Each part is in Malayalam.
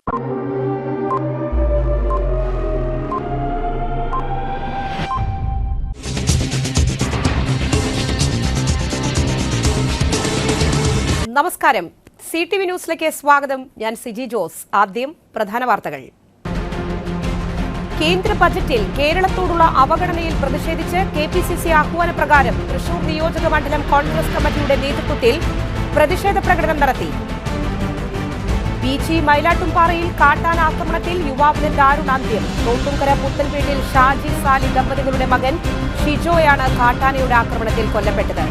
നമസ്കാരം, CTV ന്യൂസിലേക്ക് സ്വാഗതം. ഞാൻ സിജി ജോസ്. ആദ്യം പ്രധാന വാർത്തകൾ. കേന്ദ്ര ബജറ്റിൽ കേരളത്തോടുള്ള അവഗണനയിൽ പ്രതിഷേധിച്ച് KPCC ആഹ്വാന പ്രകാരം തൃശൂർ നിയോജക മണ്ഡലം കോൺഗ്രസ് കമ്മിറ്റിയുടെ നേതൃത്വത്തിൽ പ്രതിഷേധ പ്രകടനം നടത്തി. ബീച്ചി മൈലാട്ടുംപാറയിൽ കാട്ടാന ആക്രമണത്തിൽ യുവാവിന് ദാരുണാന്ത്യം. തോട്ടുംകര പുത്തൻവീട്ടിൽ ഷാജി സാലി ദമ്പതികളുടെ മകൻ ഷിജോയാണ് കാട്ടാനയുടെ ആക്രമണത്തിൽ കൊല്ലപ്പെട്ടത്.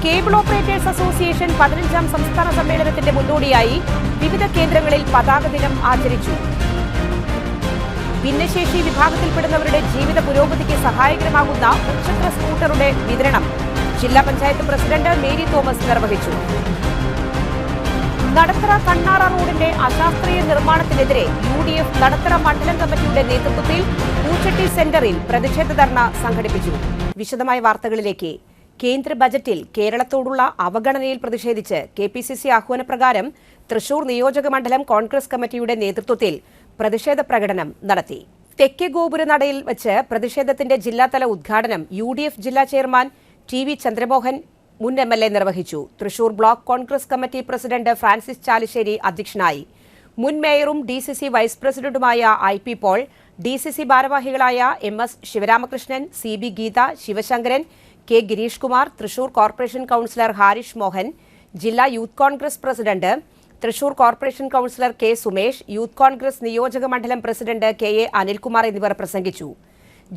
കേബിൾ ഓപ്പറേറ്റേഴ്സ് അസോസിയേഷൻ 15ാം സംസ്ഥാന സമ്മേളനത്തിന്റെ മുന്നോടിയായി വിവിധ കേന്ദ്രങ്ങളിൽ പതാക ദിനം ആചരിച്ചു. ഭിന്നശേഷി വിഭാഗത്തിൽപ്പെടുന്നവരുടെ ജീവിത പുരോഗതിക്ക് സഹായകരമാകുന്ന മുച്ചക്ര സ്കൂട്ടറുടെ വിതരണം ജില്ലാ പഞ്ചായത്ത് പ്രസിഡന്റ് മേരി തോമസ് നിർവഹിച്ചു. നടത്തറ കണ്ണാറ റോഡിന്റെ അശാസ്ത്രീയ നിർമ്മാണത്തിനെതിരെ UDF നടത്തറ മണ്ഡലം കമ്മിറ്റിയുടെ നേതൃത്വത്തിൽ പൂച്ചട്ടി സെന്ററിൽ പ്രതിഷേധ ധർണ സംഘടിപ്പിച്ചു. വിശദമായ വാർത്തകളിലേക്ക്. കേന്ദ്ര ബജറ്റിൽ കേരളത്തോടുള്ള അവഗണനയിൽ പ്രതിഷേധിച്ച് KPCC ആഹ്വാന പ്രകാരം തൃശൂർ നിയോജക മണ്ഡലം കോൺഗ്രസ് കമ്മിറ്റിയുടെ നേതൃത്വത്തിൽ പ്രതിഷേധ പ്രകടനം നടത്തി. തെക്കേ ഗോപുരനടയിൽ വെച്ച് പ്രതിഷേധത്തിന്റെ ജില്ലാതല ഉദ്ഘാടനം UDF ജില്ലാ ചെയർമാൻ TV ചന്ദ്രമോഹൻ മുൻ MLA നിർവഹിച്ചു. Thrissur block Congress committee president Francis Chalissery അധ്യക്ഷനായി. മുൻ മേയറും DCC വൈസ് പ്രസിഡന്റുമായ IP പോൾ, DCC ഭാരവാഹികളായ MS Sivaramakrishnan, CB Geetha, Sivasankaran, K Girish Kumar, Thrissur corporation councillor Harish Mohan, ജില്ലാ youth Congress president, Thrissur corporation councillor K Sumesh, youth Congress നിയോജക മണ്ഡലം പ്രസിഡന്റ് KA അനിൽകുമാർ എന്നിവർ പ്രസംഗിച്ചു.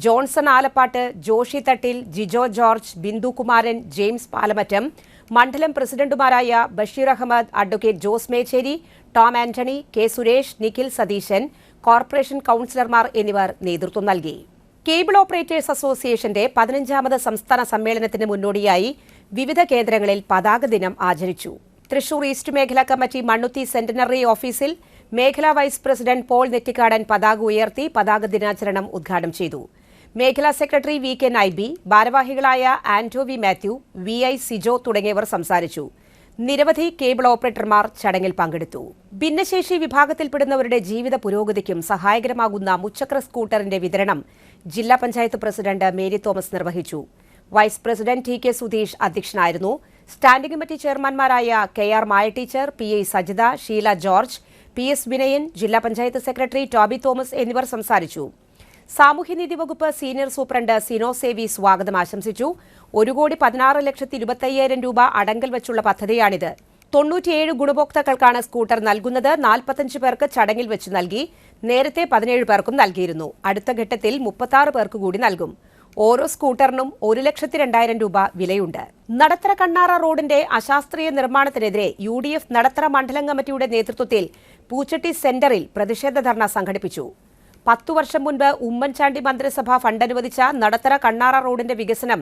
ജോൺസൺ ആലപ്പാട്ട്, ജോഷി തട്ടിൽ, ജിജോ ജോർജ്, ബിന്ദു കുമാരൻ, ജെയിംസ് പാലമറ്റം, മണ്ഡലം പ്രസിഡന്റുമാരായ Basheer Ahammed, advocate Jose Mechery, Tom Antony, K Suresh, Nikhil Satheesan, corporation കൌൺസിലർമാർ എന്നിവർ നേതൃത്വം നൽകി. കേബിൾ ഓപ്പറേറ്റേഴ്സ് അസോസിയേഷന്റെ 15ാമത് സംസ്ഥാന സമ്മേളനത്തിന് മുന്നോടിയായി വിവിധ കേന്ദ്രങ്ങളിൽ പതാക ദിനം ആചരിച്ചു. തൃശൂർ ഈസ്റ്റ് മേഖലാ കമ്മിറ്റി മണ്ണുത്തി സെന്റിനറി ഓഫീസിൽ മേഖലാ വൈസ് പ്രസിഡന്റ് പോൾ നെറ്റിക്കാടൻ പതാക ഉയർത്തി പതാക ദിനാചരണം ഉദ്ഘാടനം ചെയ്തു. മേഖലാ സെക്രട്ടറി VK നൈബി, ഭാരവാഹികളായ ആന്റോ വി മാത്യു, VI സിജോ തുടങ്ങിയവർ സംസാരിച്ചു. നിരവധി കേബിൾ ഓപ്പറേറ്റർമാർ ചടങ്ങിൽ പങ്കെടുത്തു. ഭിന്നശേഷി വിഭാഗത്തിൽപ്പെടുന്നവരുടെ ജീവിത പുരോഗതിക്കും സഹായകരമാകുന്ന മുച്ചക്ര സ്കൂട്ടറിന്റെ വിതരണം ജില്ലാ പഞ്ചായത്ത് പ്രസിഡന്റ് മേരി തോമസ് നിർവഹിച്ചു. വൈസ് പ്രസിഡന്റ് TK സുധീഷ് അധ്യക്ഷനായിരുന്നു. സ്റ്റാൻഡിംഗ് കമ്മിറ്റി ചെയർമാൻമാരായ KR Maya teacher, PI Sajitha, Sheela George, PS Vinayan, ജില്ലാ പഞ്ചായത്ത് സെക്രട്ടറി ടോബി തോമസ് എന്നിവർ സംസാരിച്ചു. സാമൂഹ്യനീതി വകുപ്പ് സീനിയർ സൂപ്രണ്ട് സിനോ സേവി സ്വാഗതം ആശംസിച്ചു. 1,16,25,000 രൂപ അടങ്കൽ വെച്ചുള്ള പദ്ധതിയാണിത്. 97 ഗുണഭോക്താക്കൾക്കാണ് സ്കൂട്ടർ നൽകുന്നത്. 45 പേർക്ക് ചടങ്ങിൽ വെച്ച് നൽകി. നേരത്തെ 17 പേർക്കും നൽകിയിരുന്നു. അടുത്ത ഘട്ടത്തിൽ 36 പേർക്ക് കൂടി നൽകും. ഓരോ സ്കൂട്ടറിനും 1,02,000 രൂപ വിലയുണ്ട്. നടത്തറ കണ്ണാറ റോഡിന്റെ അശാസ്ത്രീയ നിർമ്മാണത്തിനെതിരെ UDF നടത്തറ മണ്ഡലം കമ്മിറ്റിയുടെ നേതൃത്വത്തിൽ പൂച്ചട്ടി സെന്ററിൽ പ്രതിഷേധ ധർണ സംഘടിപ്പിച്ചു. 10 വർഷം മുൻപ് ഉമ്മൻചാണ്ടി മന്ത്രിസഭ ഫണ്ട് അനുവദിച്ച നടത്തറ കണ്ണാറ റോഡിന്റെ വികസനം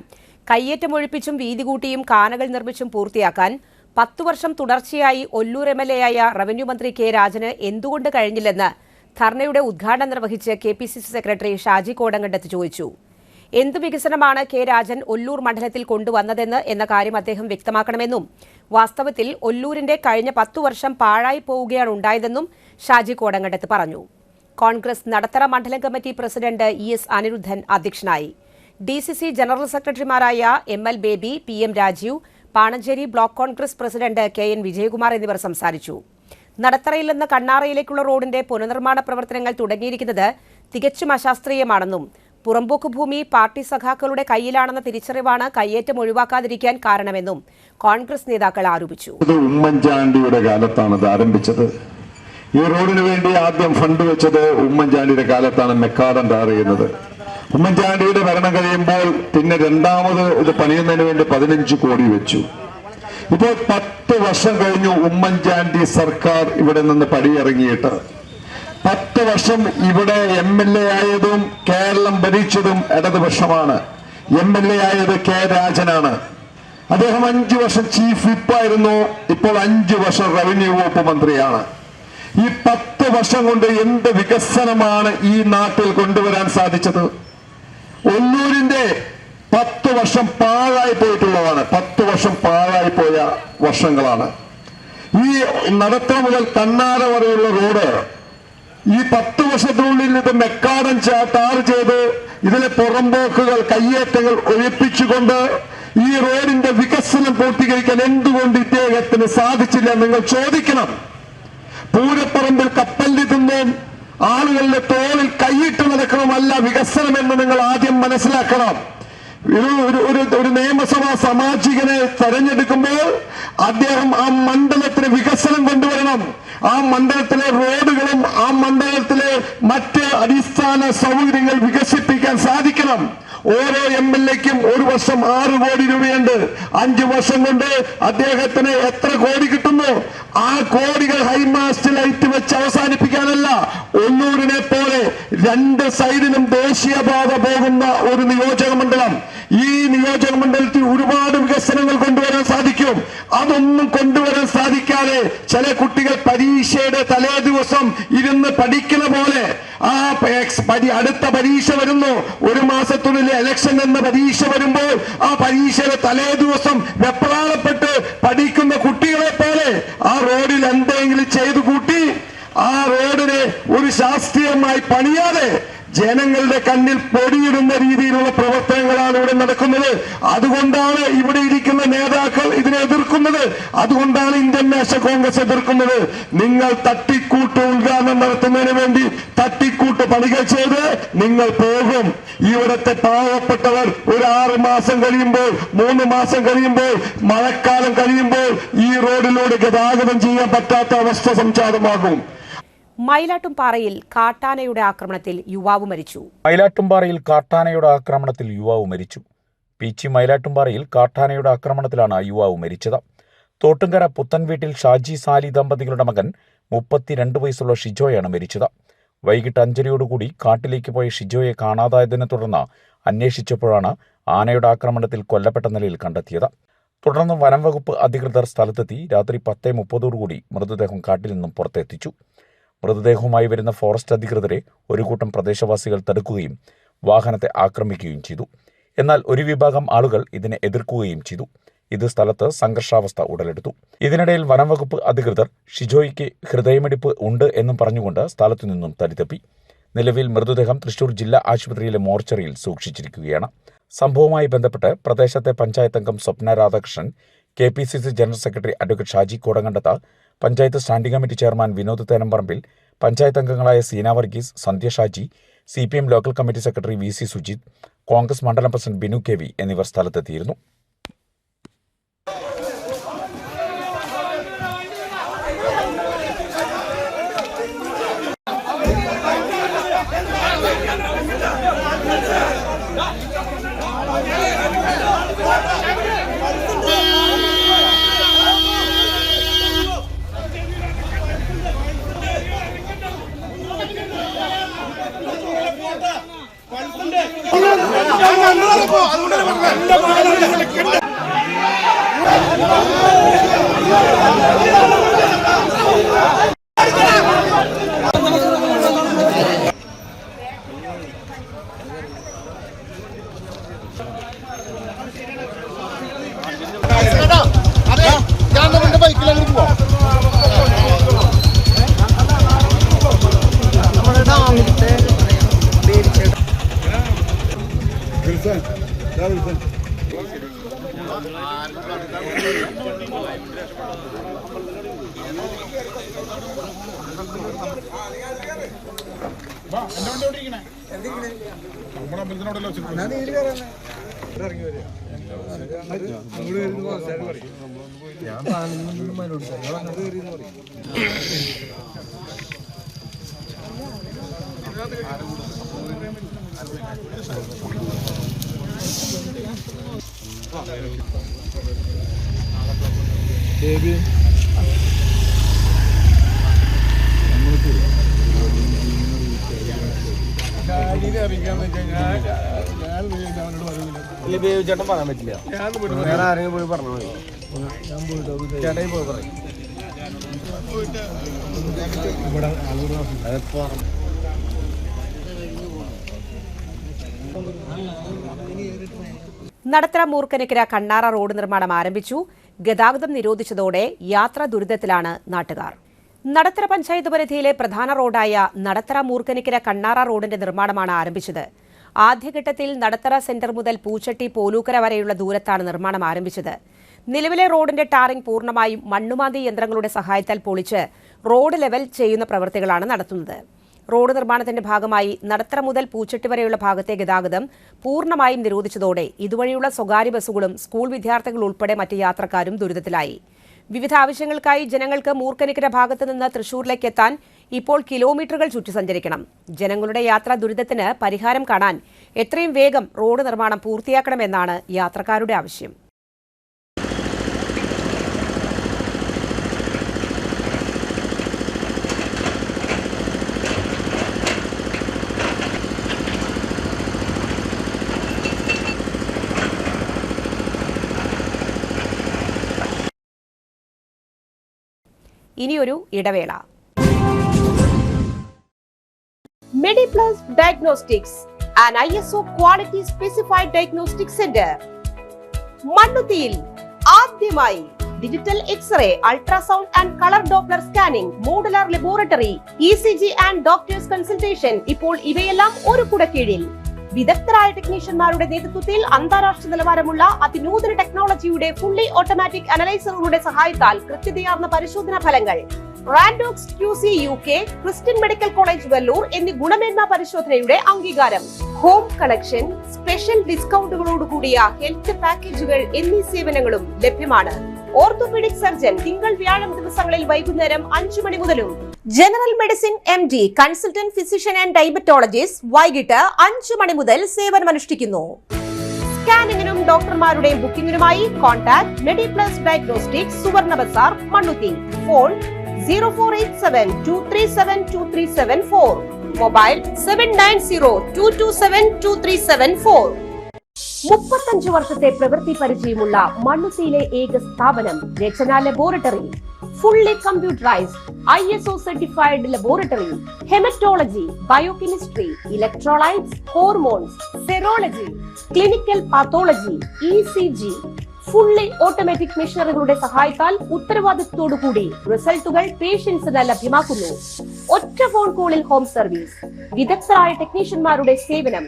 കയ്യേറ്റമൊഴിപ്പിച്ചും വീതി കൂട്ടിയും കാനകൾ നിർമ്മിച്ചും പൂർത്തിയാക്കാൻ 10 വർഷം തുടർച്ചയായി ഒല്ലൂർ MLA ആയ റവന്യൂ മന്ത്രി K രാജന് എന്തുകൊണ്ട് കഴിഞ്ഞില്ലെന്ന് ധർണയുടെ ഉദ്ഘാടനം നിർവഹിച്ച് KPCC സെക്രട്ടറി ഷാജി കോടങ്കണ്ടത്ത് ചോദിച്ചു. എന്തു വികസനമാണ് K രാജൻ ഒല്ലൂർ മണ്ഡലത്തിൽ കൊണ്ടുവന്നതെന്ന് എന്ന കാര്യം അദ്ദേഹം വ്യക്തമാക്കണമെന്നും വാസ്തവത്തിൽ ഒല്ലൂരിന്റെ കഴിഞ്ഞ 10 വർഷം പാഴായി പോവുകയാണ് ഉണ്ടായതെന്നും ഷാജി കോടങ്കണ്ടത്ത് പറഞ്ഞു. കോൺഗ്രസ് നടത്തറ മണ്ഡലം കമ്മിറ്റി പ്രസിഡന്റ് ES അനിരുദ്ധൻ അധ്യക്ഷനായി. DCC ജനറൽ സെക്രട്ടറിമാരായ ML Baby, PM Rajeev, Pananchery block Congress president KN Vijayakumar എന്നിവർ സംസാരിച്ചു. നടത്തറയിൽ നിന്ന് കണ്ണാറയിലേക്കുള്ള റോഡിന്റെ പുനർനിർമ്മാണ പ്രവർത്തനങ്ങൾ തുടങ്ങിയിരിക്കുന്നത് തികച്ചും അശാസ്ത്രീയമാണെന്നും പുറമ്പോക്ക് ഭൂമി പാർട്ടി സഖാക്കളുടെ കയ്യിലാണെന്ന തിരിച്ചറിവാണ് കയ്യേറ്റം ഒഴിവാക്കാതിരിക്കാൻ കാരണമെന്നും കോൺഗ്രസ് നേതാക്കൾ ആരോപിച്ചു. ഉമ്മൻചാണ്ടിയുടെ കാലത്താണ് ഇത് ആരംഭിച്ചത്. ഈ റോഡിന് വേണ്ടി ആദ്യം ഫണ്ട് വെച്ചത് ഉമ്മൻചാണ്ടിയുടെ കാലത്താണ് മെക്കാടൻ ടാർ ചെയ്യുന്നത്. ഉമ്മൻചാണ്ടിയുടെ ഭരണം കഴിയുമ്പോൾ പിന്നെ രണ്ടാമത് ഇത് പണിയുന്നതിന് വേണ്ടി 15 കോടി വെച്ചു. ഇപ്പോൾ 10 വർഷം കഴിഞ്ഞു ഉമ്മൻചാണ്ടി സർക്കാർ ഇവിടെ നിന്ന് പടിയിറങ്ങിയിട്ട്. 10 വർഷം ഇവിടെ MLA ആയതും കേരളം ഭരിച്ചതും ഇടതുപക്ഷമാണ്. MLA ആയത് K രാജനാണ്. അദ്ദേഹം 5 വർഷം ചീഫ് വിപ്പായിരുന്നു. ഇപ്പോൾ 5 വർഷം റവന്യൂ വകുപ്പ് മന്ത്രിയാണ്. ഈ 10 വർഷം കൊണ്ട് എന്ത് വികസനമാണ് ഈ നാട്ടിൽ കൊണ്ടുവരാൻ സാധിച്ചത്? ഒല്ലൂരിന്റെ 10 വർഷം പാഴായി പോയിട്ടുള്ളതാണ്. 10 വർഷം പാഴായി പോയ വർഷങ്ങളാണ്. ഈ നടത്തറ മുതൽ കണ്ണാറ വരെയുള്ള റോഡ് ഈ 10 വർഷത്തിനുള്ളിൽ ഇത് മെക്കാടൻ ടാർ ചെയ്ത് ഇതിലെ പുറമ്പോക്കുകൾ കയ്യേറ്റങ്ങൾ ഒഴിപ്പിച്ചുകൊണ്ട് ഈ റോഡിന്റെ വികസനം പൂർത്തീകരിക്കാൻ എന്തുകൊണ്ട് ഇദ്ദേഹത്തിന് സാധിച്ചില്ല? നിങ്ങൾ ചോദിക്കണം. പൂരപ്പറമ്പിൽ കപ്പലിൽ നിന്നും ആളുകളുടെ തോളിൽ കൈയിട്ട് നടക്കണമല്ല വികസനം എന്ന് നിങ്ങൾ ആദ്യം മനസ്സിലാക്കണം. ഒരു നിയമസഭാ സാമാജികനെ തെരഞ്ഞെടുക്കുമ്പോൾ അദ്ദേഹം ആ മണ്ഡലത്തിന് വികസനം കൊണ്ടുവരണം. ആ മണ്ഡലത്തിലെ റോഡുകളും ആ മണ്ഡലത്തിലെ മറ്റ് അടിസ്ഥാന സൗകര്യങ്ങൾ വികസിപ്പിക്കാൻ സാധിക്കണം. ഓരോ MLAക്കും ഒരു വർഷം 6 കോടി രൂപയുണ്ട്. 5 വർഷം കൊണ്ട് അദ്ദേഹത്തിന് എത്ര കോടി കിട്ടുന്നു? ആ കോടികൾ ഹൈമാസ്റ്റ് ലൈറ്റ് വെച്ച് അവസാനിപ്പിക്കാനല്ല, ഒല്ലൂരിനെ പോലെ 2 സൈഡിലും ദേശീയപാത പോകുന്ന ഒരു നിയോജക മണ്ഡലം. ഈ നിയോജക മണ്ഡലത്തിൽ ഒരുപാട് വികസനങ്ങൾ കൊണ്ടുവരാൻ സാധിക്കും. അതൊന്നും കൊണ്ടുവരാൻ സാധിക്കാതെ ചില കുട്ടികൾ പരീക്ഷയുടെ തലേ ദിവസം ഇരുന്ന് പഠിക്കുന്ന പോലെ അടുത്ത പരീക്ഷ വരുന്നു, 1 മാസത്തിനുള്ളിൽ ഇലക്ഷൻ എന്ന പരീക്ഷ വരുമ്പോൾ ആ പരീക്ഷയുടെ തലേ ദിവസം വെപ്രാളപ്പെട്ട് പഠിക്കുന്ന കുട്ടികളെ പോലെ ആ റോഡിൽ എന്തെങ്കിലും ചെയ്തു കൂട്ടി ആ റോഡിനെ ഒരു ശാസ്ത്രീയമായി പണിയാതെ ജനങ്ങളുടെ കണ്ണിൽ പൊടിയിടുന്ന രീതിയിലുള്ള പ്രവർത്തനങ്ങളാണ് ഇവിടെ നടക്കുന്നത്. അതുകൊണ്ടാണ് ഇവിടെ ഇരിക്കുന്ന നേതാക്കൾ ഇതിനെ എതിർക്കുന്നത്. അതുകൊണ്ടാണ് ഇന്ത്യൻ നാഷണൽ കോൺഗ്രസ് എതിർക്കുന്നത്. നിങ്ങൾ തട്ടിക്കൂട്ട് ഉദ്ഘാടനം നടത്തുന്നതിന് വേണ്ടി തട്ടിക്കൂട്ട് പണികൾ ചെയ്ത് നിങ്ങൾ പോകും. ഇവിടുത്തെ പാവപ്പെട്ടവർ ഒരു 6 മാസം കഴിയുമ്പോൾ 3 മാസം കഴിയുമ്പോൾ മഴക്കാലം കഴിയുമ്പോൾ ഈ റോഡിലൂടെ ഗതാഗതം ചെയ്യാൻ പറ്റാത്ത അവസ്ഥ സംജാതമാകും. മയിലാട്ടുംപാറയിൽ കാട്ടാനയുടെ ആക്രമണത്തിൽ യുവാവ് മരിച്ചു. മയിലാട്ടുംപാറയിൽ കാട്ടാനയുടെ ആക്രമണത്തിൽ യുവാവ് മരിച്ചു. പീച്ചി മയിലാട്ടുംപാറയിൽ കാട്ടാനയുടെ ആക്രമണത്തിലാണ് യുവാവ് മരിച്ചത്. തോട്ടുംകര പുത്തൻവീട്ടിൽ ഷാജി സാലി ദമ്പതികളുടെ മകൻ 32 വയസ്സുള്ള ഷിജോയാണ് മരിച്ചത്. വൈകിട്ട് 5:30യോടുകൂടി കാട്ടിലേക്ക് പോയ ഷിജോയെ കാണാതായതിനെ തുടർന്ന് അന്വേഷിച്ചപ്പോഴാണ് ആനയുടെ ആക്രമണത്തിൽ കൊല്ലപ്പെട്ട നിലയിൽ കണ്ടെത്തിയത്. തുടർന്ന് വനം വകുപ്പ് അധികൃതർ സ്ഥലത്തെത്തി രാത്രി 10:30ഓടുകൂടി മൃതദേഹം കാട്ടിൽ നിന്നും പുറത്തെത്തിച്ചു. മൃതദേഹവുമായി വരുന്ന ഫോറസ്റ്റ് അധികൃതരെ ഒരു കൂട്ടം പ്രദേശവാസികൾ തടുക്കുകയും വാഹനത്തെ ആക്രമിക്കുകയും ചെയ്തു. എന്നാൽ ഒരു വിഭാഗം ആളുകൾ ഇതിനെ എതിർക്കുകയും ചെയ്തു. ഇത് സ്ഥലത്ത് സംഘർഷാവസ്ഥ ഉടലെടുത്തു. ഇതിനിടയിൽ വനംവകുപ്പ് അധികൃതർ ഷിജോയ്ക്ക് ഹൃദയമിടിപ്പ് ഉണ്ട് എന്നും പറഞ്ഞുകൊണ്ട് സ്ഥലത്തു നിന്നും തടിതപ്പി. നിലവിൽ മൃതദേഹം തൃശൂർ ജില്ലാ ആശുപത്രിയിലെ മോർച്ചറിയിൽ സൂക്ഷിച്ചിരിക്കുകയാണ്. സംഭവവുമായി ബന്ധപ്പെട്ട് പ്രദേശത്തെ പഞ്ചായത്ത് അംഗം Swapna Radhakrishnan, KPCC general secretary advocate Shaji Kodankandath, panchayat standing committee chairman Vinod Thenamparambil, panchayat അംഗങ്ങളായ Seena Varghese, Sandhya Shaji, CPM local committee secretary VC Sujith, Congress മണ്ഡലം പ്രസിഡന്റ് ബിനു KV എന്നിവർ സ്ഥലത്തെത്തിയിരുന്നു. ചേട്ടൻ പറയാൻ പറ്റില്ല. വേറെ ആരെങ്കിലും പോയി പറഞ്ഞാൽ മതി. ചേട്ടൻ പോയി പറയും. നടത്തറ മൂർക്കനക്കര കണ്ണാറ റോഡ് നിർമ്മാണം ആരംഭിച്ചു. ഗതാഗതം നിരോധിച്ചതോടെ യാത്രാ ദുരിതത്തിലാണ് നാട്ടുകാർ. നടത്തറ പഞ്ചായത്ത് പരിധിയിലെ പ്രധാന റോഡായ നടത്തറ മൂർക്കനിക്കര കണ്ണാറ റോഡിന്റെ നിർമ്മാണമാണ് ആരംഭിച്ചത്. ആദ്യഘട്ടത്തിൽ നടത്തറ സെന്റർ മുതൽ പൂച്ചട്ടി പോലൂക്കര വരെയുള്ള ദൂരത്താണ് നിർമ്മാണം ആരംഭിച്ചത്. നിലവിലെ റോഡിന്റെ ടാറിംഗ് പൂർണ്ണമായും മണ്ണുമാന്തി യന്ത്രങ്ങളുടെ സഹായത്താൽ പൊളിച്ച് റോഡ് ലെവൽ ചെയ്യുന്ന പ്രവൃത്തികളാണ് നടത്തുന്നത്. റോഡ് നിർമ്മാണത്തിന്റെ ഭാഗമായി നടത്തറ മുതൽ പൂച്ചട്ടി വരെയുള്ള ഭാഗത്തെ ഗതാഗതം പൂർണ്ണമായും നിരോധിച്ചതോടെ ഇതുവഴിയുള്ള സ്വകാര്യ ബസ്സുകളും സ്കൂൾ വിദ്യാർത്ഥികൾ ഉൾപ്പെടെ മറ്റ് യാത്രക്കാരും ദുരിതത്തിലായി. വിവിധ ആവശ്യങ്ങൾക്കായി ജനങ്ങൾക്ക് മൂർക്കനിക്കര ഭാഗത്ത് നിന്ന് തൃശൂരിലേക്ക് എത്താൻ ഇപ്പോൾ കിലോമീറ്ററുകൾ ചുറ്റി സഞ്ചരിക്കണം. ജനങ്ങളുടെ യാത്രാ ദുരിതത്തിന് പരിഹാരം കാണാൻ എത്രയും വേഗം റോഡ് നിർമ്മാണം പൂർത്തിയാക്കണമെന്നാണ് യാത്രക്കാരുടെ ആവശ്യം. ഇനിയൊരു ഇടവേള. Mediplus diagnostics and ISO quality specified diagnostic centre. മണ്ണുത്തിയിൽ ആദ്യമായി digital X ray, ultrasound and colour doppler scanning, modular laboratory, ECG and doctors consultation. ഇപ്പോൾ ഇവയെല്ലാം ഒരു കുടക്കീഴിൽ. വിദഗ്ധരായ ടെക്നീഷ്യന്മാരുടെ നേതൃത്വത്തിൽ അന്താരാഷ്ട്ര നിലവാരമുള്ള അതിനൂതന ടെക്നോളജിയുടെ ഫുള്ളി ഓട്ടോമാറ്റിക് അനലൈസറുകളുടെ സഹായത്താൽ കൃത്യതയാർന്ന പരിശോധനാ ഫലങ്ങൾ. റാൻഡോക്സ് QC UK, Christian medical college Vellore എന്നീ ഗുണമേന്മ പരിശോധനയുടെ അംഗീകാരം. ഹോം കളക്ഷൻ, സ്പെഷ്യൽ ഡിസ്കൗണ്ടുകളോട് കൂടിയ ഹെൽത്ത് പാക്കേജുകൾ എന്നീ സേവനങ്ങളും ലഭ്യമാണ്. ഓർത്തോപീഡിക് സർജൻ തിങ്കൾ വ്യാഴം ദിവസങ്ങളിൽ വൈകുന്നേരം 5 മണി മുതലും. General medicine MD, consultant physician and diabetologist വൈകിട്ട് 5 മണി മുതൽ സേവനമനുഷ്ഠിക്കുന്നു. സ്കാനിങ്ങിനും ഡോക്ടർമാരുടെയും ബുക്കിംഗിനുമായി കോൺടാക്ട് മെഡിപ്ലസ് ഡയഗ്നോസ്റ്റിക്സ്, സുവർണ ബസാർ, മണ്ണുത്തി. Phone 0487237237 mobile 7902272374. 35 വർഷത്തെ പ്രവൃത്തി പരിചയമുള്ള മണ്ണുത്തിയിലെ ഏക സ്ഥാപനം Rachana laboratory. Fully computerised ISO certified laboratory. Haematology, biochemistry, electrolytes, hormones, serology, clinical pathology, ECG. Fully automatic മെഷീനറികളുടെ സഹായത്താൽ ഉത്തരവാദിത്വത്തോടുകൂടി റിസൾട്ടുകൾ പേഷ്യൻസിന് ലഭ്യമാക്കുന്നു. ഒറ്റ ഫോൺ കോളിൽ ഹോം സർവീസ്. വിദഗ്ധരായ ടെക്നീഷ്യന്മാരുടെ സേവനം.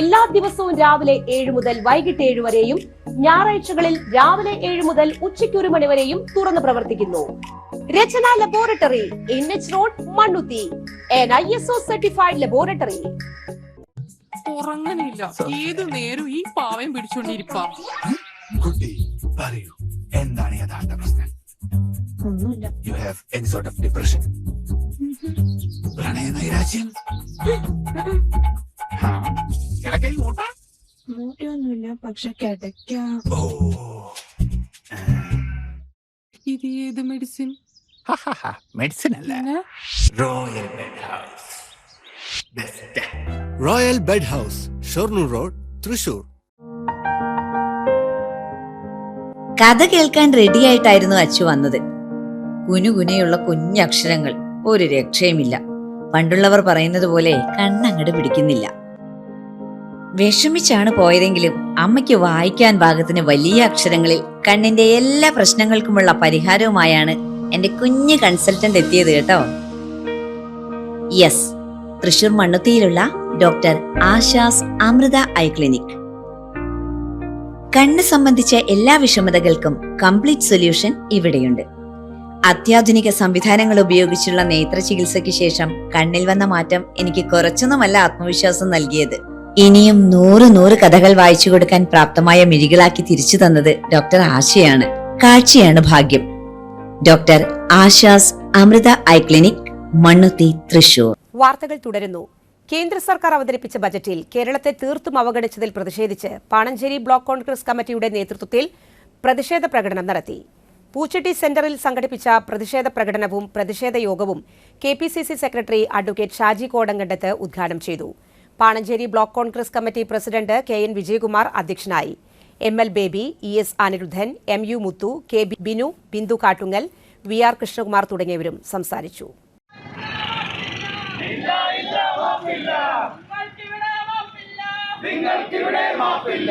എല്ലാ ദിവസവും രാവിലെ 7 മുതൽ വൈകിട്ട് 7 വരെയും ഞായറാഴ്ചകളിൽ രാവിലെ 7 മുതൽ ഉച്ചയ്ക്ക് 1 മണി വരെയും തുറന്നു പ്രവർത്തിക്കുന്നു. Rachana laboratory, NH road, Mannuthy. ISO certified laboratory. ഉറങ്ങണില്ല, ഏതു നേരം ഈ പാവം പിടിച്ചോണ്ടിരിപ്പാ. കുട്ടി പറയൂ, എന്താണ് യഥാർത്ഥ പ്രശ്നം? ഒന്നുമില്ല. You have any sort of depression? പ്രണയ നൈരാശ്യം? മൂട്ടയൊന്നുമില്ല, പക്ഷെ കിടക്കാം. ഇത് ഏത് മെഡിസിൻ? മെഡിസിൻ അല്ല, royal bed house. Royal bed house, Shoranur road, Thrissur. കഥ കേൾക്കാൻ റെഡിയായിട്ടായിരുന്നു അച്ചു വന്നത്. കുനുകുനയുള്ള കുഞ്ഞക്ഷരങ്ങൾ, ഒരു രക്ഷയുമില്ല. പണ്ടുള്ളവർ പറയുന്നത് പോലെ കണ്ണങ്ങട് പിടിക്കുന്നില്ല. വിഷമിച്ചാണ് പോയതെങ്കിലും അമ്മയ്ക്ക് വായിക്കാൻ പാകത്തിന് വലിയ അക്ഷരങ്ങളിൽ കണ്ണിന്റെ എല്ലാ പ്രശ്നങ്ങൾക്കുമുള്ള പരിഹാരവുമായാണ് എന്റെ കുഞ്ഞ് കൺസൾട്ടന്റ് എത്തിയത് കേട്ടോ. യെസ്, തൃശൂർ മണ്ണുത്തിയിലുള്ള doctor Asha's Amrita eye clinic. കണ്ണ് സംബന്ധിച്ച എല്ലാ വിഷമതകൾക്കും കംപ്ലീറ്റ് സൊല്യൂഷൻ ഇവിടെയുണ്ട്. അത്യാധുനിക സംവിധാനങ്ങൾ ഉപയോഗിച്ചുള്ള നേത്ര ചികിത്സയ്ക്ക് ശേഷം കണ്ണിൽ വന്ന മാറ്റം എനിക്ക് കുറച്ചൊന്നുമല്ല ആത്മവിശ്വാസം നൽകിയത്. ഇനിയും 100 കഥകൾ വായിച്ചു കൊടുക്കാൻ പ്രാപ്തമായ മിഴികളാക്കി തിരിച്ചു തന്നത് ഡോക്ടർ ആശയാണ്. കാഴ്ചയാണ് ഭാഗ്യം. Doctor Asha's Amrita eye clinic, Mannuthy, Thrissur. വാർത്തകൾ തുടരുന്നു. കേന്ദ്ര സർക്കാർ അവതരിപ്പിച്ച ബജറ്റിൽ കേരളത്തെ തീർത്തും അവഗണിച്ചതിൽ പ്രതിഷേധിച്ച് പാണഞ്ചേരി ബ്ലോക്ക് കോൺഗ്രസ് കമ്മിറ്റിയുടെ നേതൃത്വത്തിൽ പ്രതിഷേധ പ്രകടനം നടത്തി. പൂച്ചട്ടി സെന്ററിൽ സംഘടിപ്പിച്ച പ്രതിഷേധ പ്രകടനവും പ്രതിഷേധ യോഗവും KPCC secretary advocate Shaji Kodankandath ഉദ്ഘാടനം ചെയ്തു. Pananchery block Congress committee president KN Vijayakumar അധ്യക്ഷനായി. ML Baby, ES Aniruddhan, MU Muthu, KB Binu, Bindu Kattungal, VR Krishnakumar തുടങ്ങിയവരും സംസാരിച്ചു. നിങ്ങൾക്കിവിടെ മാപ്പില്ല.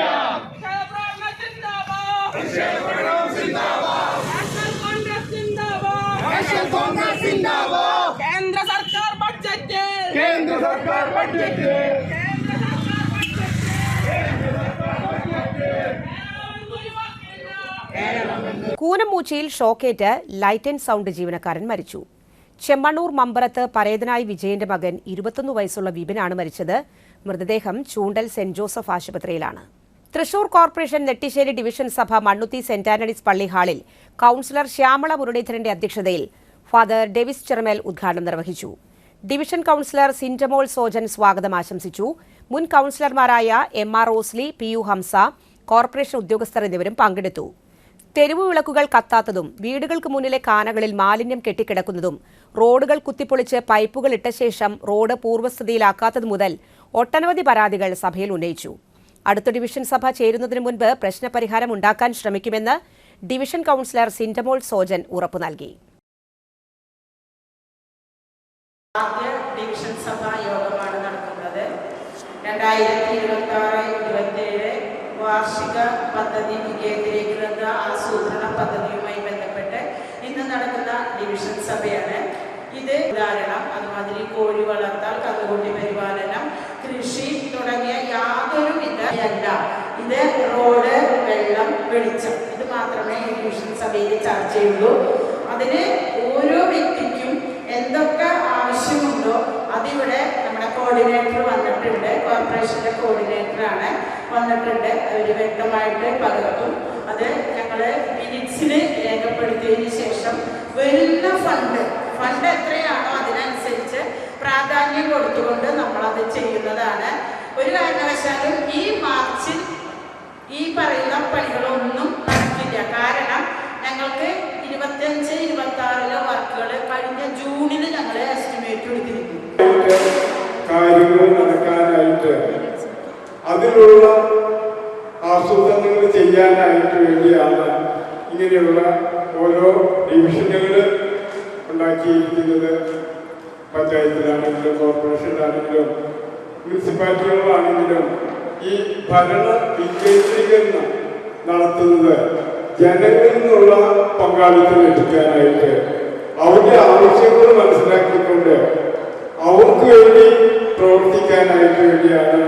കേന്ദ്ര സർക്കാർ ബഡ്ജറ്റ് കൂനമൂച്ചിയിൽ ഷോക്കേറ്റ് ലൈറ്റ് ആൻഡ് സൗണ്ട് ജീവനക്കാരൻ മരിച്ചു. ചെമ്മണ്ണൂർ മമ്പറത്ത് പരേതനായ വിജയന്റെ മകൻ 21 വയസ്സുള്ള വിപിനാണ് മരിച്ചത്. മൃതദേഹം ചൂണ്ടൽ സെന്റ് ജോസഫ് ആശുപത്രിയിലാണ്. തൃശൂർ കോർപ്പറേഷൻ നെട്ടിശ്ശേരി ഡിവിഷൻ സഭ മണ്ണുത്തി സെന്റ് ആന്റണീസ് പള്ളി ഹാളിൽ കൌൺസിലർ ശ്യാമള മുരളീധരന്റെ അധ്യക്ഷതയിൽ ഫാദർ ഡേവിസ് ചെറുമേൽ ഉദ്ഘാടനം നിർവഹിച്ചു. ഡിവിഷൻ കൌൺസിലർ സിൻഡമോൾ സോജൻ സ്വാഗതം ആശംസിച്ചു. മുൻ കൌൺസിലർമാരായ MR Rosly, PU Hamsa, corporation ഉദ്യോഗസ്ഥർ എന്നിവരും പങ്കെടുത്തു. തെരുവു വിളക്കുകൾ കത്താത്തതും വീടുകൾക്ക് മുന്നിലെ കാനകളിൽ മാലിന്യം കെട്ടിക്കിടക്കുന്നതും റോഡുകൾ കുത്തിപ്പൊളിച്ച് പൈപ്പുകൾ ഇട്ട ശേഷം റോഡ് പൂർവ്വസ്ഥിതിയിലാക്കാത്തത് മുതൽ ഒട്ടനവധി പരാതികൾ സഭയിൽ ഉന്നയിച്ചു. അടുത്ത ഡിവിഷൻ സഭ ചേരുന്നതിന് മുൻപ് പ്രശ്നപരിഹാരം ഉണ്ടാക്കാൻ ശ്രമിക്കുമെന്ന് ഡിവിഷൻ കൌൺസിലർ സിൻഡമോൾ സോജൻ ഉറപ്പു നൽകി. ആദ്യ ഡിവിഷൻ സഭാ യോഗമാണ് നടക്കുന്നത്. 2026-27 വാർഷിക പദ്ധതി വികേന്ദ്രീകൃത ആസൂത്രണ പദ്ധതിയുമായി ബന്ധപ്പെട്ട് ഇന്ന് നടക്കുന്ന ഡിവിഷൻ സഭയാണ്. ഇത് ഉദാഹരണം അതുമാതിരി കോഴി വളർത്തൽ, കന്നുകുട്ടി പരിപാലനം, കൃഷി തുടങ്ങിയ യാതൊരുവിധ അല്ല. ഇത് റോഡ്, വെള്ളം, വെളിച്ചം, ഇത് മാത്രമേ ഈ ഡിവിഷൻ സഭയിൽ ചർച്ചയുള്ളൂ. അതിന് ഓരോ വ്യക്തിക്കും എന്തൊക്കെ ആവശ്യമുണ്ടോ അതിവിടെ നമ്മുടെ കോർഡിനേറ്റർ വന്നിട്ടുണ്ട്. കോർപ്പറേഷൻ്റെ കോർഡിനേറ്ററാണ് വന്നിട്ടുണ്ട്. അവർ വ്യക്തമായിട്ട് പകർത്തും. അത് ഞങ്ങൾ മിനിറ്റ്സിൽ രേഖപ്പെടുത്തിയതിന് ശേഷം വരുന്ന ഫണ്ട് എത്രയാണോ അതിനനുസരിച്ച് പ്രാധാന്യം കൊടുത്തുകൊണ്ട് നമ്മളത് ചെയ്യുന്നതാണ്. ഒരു കാരണവശാലും ഈ മാർച്ചിൽ ഈ പറയുന്ന പണികളൊന്നും നടക്കില്ല. കാരണം ഞങ്ങൾക്ക് 25-26 വർക്കുകൾ കഴിഞ്ഞ ജൂണിൽ ഞങ്ങൾ എസ്റ്റിമേറ്റ് എടുത്തിരുന്നു. കാര്യങ്ങൾ നടക്കാനായിട്ട് അതിനുള്ള ആസൂത്രണങ്ങൾ ചെയ്യാനായിട്ട് വേണ്ടിയാണ് ഇങ്ങനെയുള്ള ഓരോ ഡിവിഷനുകൾ ഉണ്ടാക്കിയിരിക്കുന്നത്. പഞ്ചായത്തിലാണെങ്കിലും കോർപ്പറേഷനിലാണെങ്കിലും മുനിസിപ്പാലിറ്റികളാണെങ്കിലും ഈ ഭരണ വികേന്ദ്രീകരണം നടത്തുന്നത് ജനങ്ങളിൽ നിന്നുള്ള പങ്കാളിത്തം ലഭിക്കാനായിട്ട് അവരുടെ ആവശ്യങ്ങൾ മനസ്സിലാക്കിക്കൊണ്ട് അവർക്ക് വേണ്ടി പ്രവർത്തിക്കാനായിട്ട് വേണ്ടിയാണ്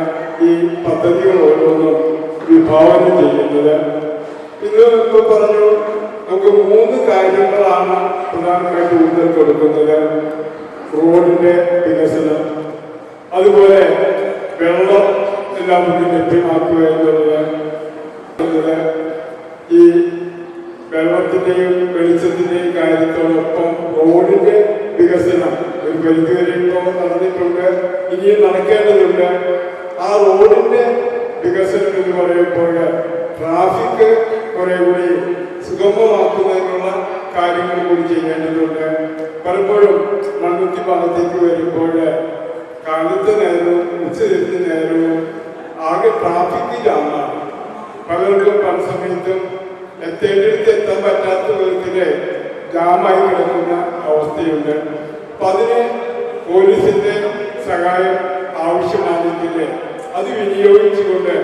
ഈ പദ്ധതികൾ ഓരോന്നും വിഭാവന ചെയ്യുന്നത്. ഇന്ന് ഇപ്പോൾ പറഞ്ഞു, നമുക്ക് 3 കാര്യങ്ങളാണ് പ്രധാനമായിട്ട് ഊന്നൽ കൊടുക്കുന്നത്. റോഡിന്റെ വികസനം, അതുപോലെ വെള്ളം എല്ലാവർക്കും ലഭ്യമാക്കുക എന്നുള്ളത്, ഈ വെള്ളത്തിന്റെയും വെളിച്ചത്തിന്റെയും കാര്യത്തോടൊപ്പം റോഡിന്റെ വികസനം ഒരു പരിധിവരെ ഇപ്പോൾ നടന്നിട്ടുണ്ട്, ഇനിയും നടക്കേണ്ടതുണ്ട്. ആ റോഡിന്റെ വികസനം എന്ന് പറയുമ്പോൾ ട്രാഫിക് കുറെ കൂടി സുഗമമാക്കുന്നതിനുള്ള കാര്യങ്ങൾ കൂടി ചെയ്യേണ്ടതുണ്ട്. പലപ്പോഴും മണ്ണുത്തി ഭാഗത്തേക്ക് വരുമ്പോൾ കാലത്ത് നേരവും ഉച്ചതിരിഞ്ഞ നേരവും ആകെ ട്രാഫിക് ജാമാണ്. പലർക്കും പല സമയത്തും എത്തേണ്ടിടത്ത് എത്താൻ പറ്റാത്ത വിധത്തില് ജാമായി കിടക്കുന്ന അവസ്ഥയുണ്ട്. അപ്പൊ അതിന് പോലീസിന്റെ സഹായം ആവശ്യമാണെങ്കിൽ അത് വിനിയോഗിച്ചുകൊണ്ട്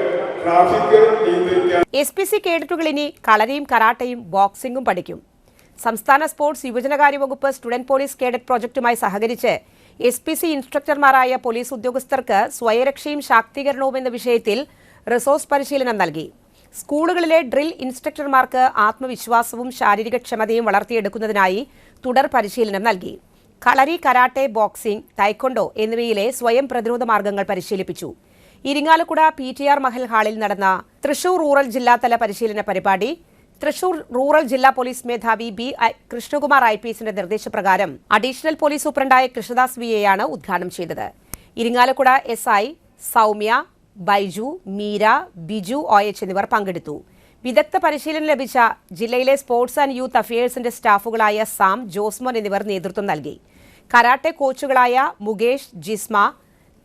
ട്രാഫിക് നിയന്ത്രിക്കാൻ SPC കേഡറ്റുകൾ ഇനി കളരിയും കരാട്ടയും ബോക്സിംഗും പഠിക്കും. സംസ്ഥാന സ്പോർട്സ് യുവജനകാര്യ വകുപ്പ് സ്റ്റുഡന്റ് പോലീസ് കേഡറ്റ് പ്രോജക്റ്റുമായി സഹകരിച്ച് SPC ഇൻസ്ട്രക്ടർമാരായ പോലീസ് ഉദ്യോഗസ്ഥർക്ക് സ്വയരക്ഷയും ശാക്തീകരണവും എന്ന വിഷയത്തിൽ റിസോഴ്സ് പരിശീലനം നൽകി. സ്കൂളുകളിലെ ഡ്രിൽ ഇൻസ്ട്രക്ടർമാർക്ക് ആത്മവിശ്വാസവും ശാരീരികക്ഷമതയും വളർത്തിയെടുക്കുന്നതിനായി തുടർ പരിശീലനം നൽകി. കളരി, കരാട്ടെ, ബോക്സിംഗ്, തൈക്കൊണ്ടോ എന്നിവയിലെ സ്വയം പ്രതിരോധ മാർഗങ്ങൾ പരിശീലിപ്പിച്ചു. ഇരിങ്ങാലക്കുട PTR മഹൽ ഹാളിൽ നടന്ന തൃശൂർ റൂറൽ ജില്ലാതല പരിശീലന പരിപാടി തൃശൂർ റൂറൽ ജില്ലാ പോലീസ് മേധാവി B. കൃഷ്ണകുമാർ IPSന്റെ നിർദ്ദേശപ്രകാരം അഡീഷണൽ പോലീസ് സൂപ്രണ്ടായ കൃഷ്ണദാസ് VA ഉദ്ഘാടനം ചെയ്തത്. ഇരിങ്ങാലക്കുട SI സൗമ്യ, ബൈജു, മീര, ബിജു OH എന്നിവർ പങ്കെടുത്തു. വിദഗ്ധ പരിശീലനം ലഭിച്ച ജില്ലയിലെ സ്പോർട്സ് ആൻഡ് യൂത്ത് അഫയേഴ്സിന്റെ സ്റ്റാഫുകളായ സാം, ജോസ്മോൻ എന്നിവർ നേതൃത്വം നൽകി. കരാട്ടെ കോച്ചുകളായ മുകേഷ്, ജിസ്മ,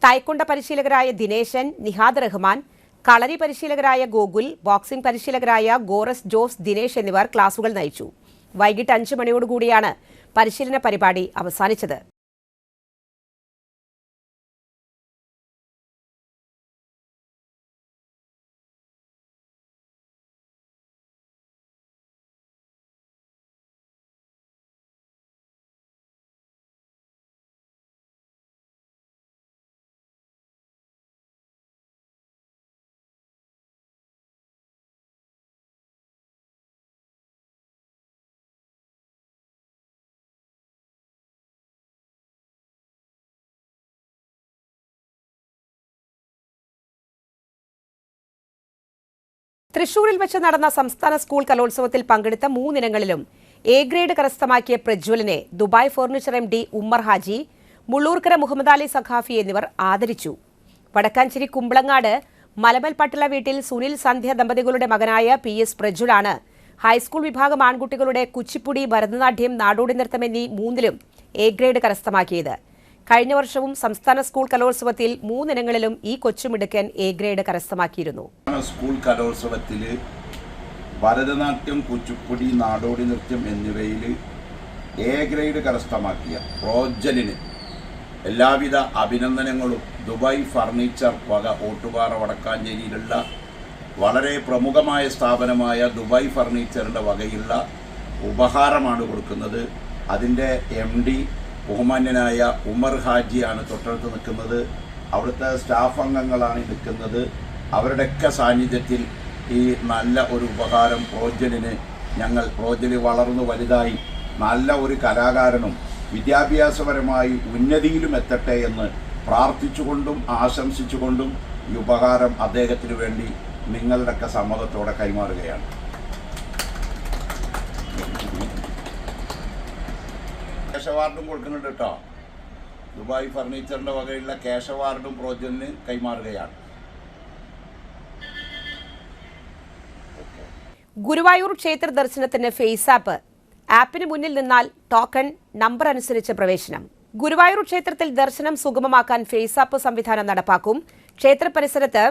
തായ്ക്കൊണ്ട പരിശീലകരായ ദിനേശൻ, നിഹാദ് റഹ്മാൻ, കളരി പരിശീലകരായ ഗോകുൽ, ബോക്സിംഗ് പരിശീലകരായ ഗോറസ്, ജോസ്, ദിനേശ് എന്നിവർ ക്ലാസുകൾ നയിച്ചു. വൈകിട്ട് 5 മണിയോടുകൂടിയാണ് പരിശീലന പരിപാടി അവസാനിച്ചത്. തൃശൂരിൽ വെച്ച് നടന്ന സംസ്ഥാന സ്കൂൾ കലോത്സവത്തിൽ പങ്കെടുത്ത 3 ഇനങ്ങളിലും എ ഗ്രേഡ് കരസ്ഥമാക്കിയ പ്രജ്വലിനെ Dubai furniture MD Ummer Haji, Mullurkara Muhammad Ali Saqafi എന്നിവർ ആദരിച്ചു. വടക്കാഞ്ചേരി കുമ്പളങ്ങാട് മലമൽ പട്ടിള വീട്ടിൽ സുനിൽ സന്ധ്യ ദമ്പതികളുടെ മകനായ PS പ്രജ്വലാണ് ഹൈസ്കൂൾ വിഭാഗം ആൺകുട്ടികളുടെ കുച്ചിപ്പുടി, ഭരതനാട്യം, നാടോടി നൃത്തം എന്നീ 3ലും എ ഗ്രേഡ് കരസ്ഥമാക്കിയത്. കഴിഞ്ഞ വർഷവും സംസ്ഥാന സ്കൂൾ കലോത്സവത്തിൽ 3 ഇനങ്ങളിലും ഈ കൊച്ചുമിടുക്കൻ എ ഗ്രേഡ് കരസ്ഥമാക്കിയിരുന്നു. സ്കൂൾ കലോത്സവത്തിൽ ഭരതനാട്യം, കുച്ചിപ്പുടി, നാടോടി നൃത്യം എന്നിവയിൽ എ ഗ്രേഡ് കരസ്ഥമാക്കിയ പ്രോജ്വലിന് എല്ലാവിധ അഭിനന്ദനങ്ങളും ദുബായ് ഫർണിച്ചർ വക ഓട്ടുപാറ വടക്കാഞ്ചേരിയിലുള്ള വളരെ പ്രമുഖമായ സ്ഥാപനമായ ദുബായ് ഫർണിച്ചറിൻ്റെ വകയുള്ള ഉപഹാരമാണ് കൊടുക്കുന്നത്. അതിൻ്റെ MD ബഹുമാന്യനായ ഉമർ ഹാജിയാണ് തൊട്ടടുത്ത് നിൽക്കുന്നത്. അവിടുത്തെ സ്റ്റാഫ് അംഗങ്ങളാണ് നിൽക്കുന്നത്. അവരുടെയൊക്കെ സാന്നിധ്യത്തിൽ ഈ നല്ല ഒരു ഉപഹാരം പ്രോജ്വലി വളർന്നു വലുതായി നല്ല ഒരു കലാകാരനും വിദ്യാഭ്യാസപരമായി ഉന്നതിയിലും എത്തട്ടെ എന്ന് പ്രാർത്ഥിച്ചുകൊണ്ടും ആശംസിച്ചുകൊണ്ടും ഈ ഉപഹാരം അദ്ദേഹത്തിന് വേണ്ടി നിങ്ങളുടെയൊക്കെ സമ്മതത്തോടെ കൈമാറുകയാണ്. ക്യാഷ് അവാർഡും കൊടുക്കുന്നുണ്ട് കേട്ടോ. ദുബായ് ഫർണിച്ചറിൻ്റെ വകയുള്ള ക്യാഷ് അവാർഡും പ്രോജക്റ്റിന് കൈമാറുകയാണ്. ഗുരുവായൂർ ക്ഷേത്ര ദർശനത്തിന് ഫേസ് ആപ്പിന് മുന്നിൽ നിന്നാൽ ടോക്കൺ നമ്പർ അനുസരിച്ച് പ്രവേശനം. ഗുരുവായൂർ ക്ഷേത്രത്തിൽ ദർശനം സുഗമമാക്കാൻ ഫേസ് ആപ്പ് സംവിധാനം നടപ്പാക്കും. ക്ഷേത്ര പരിസരത്ത്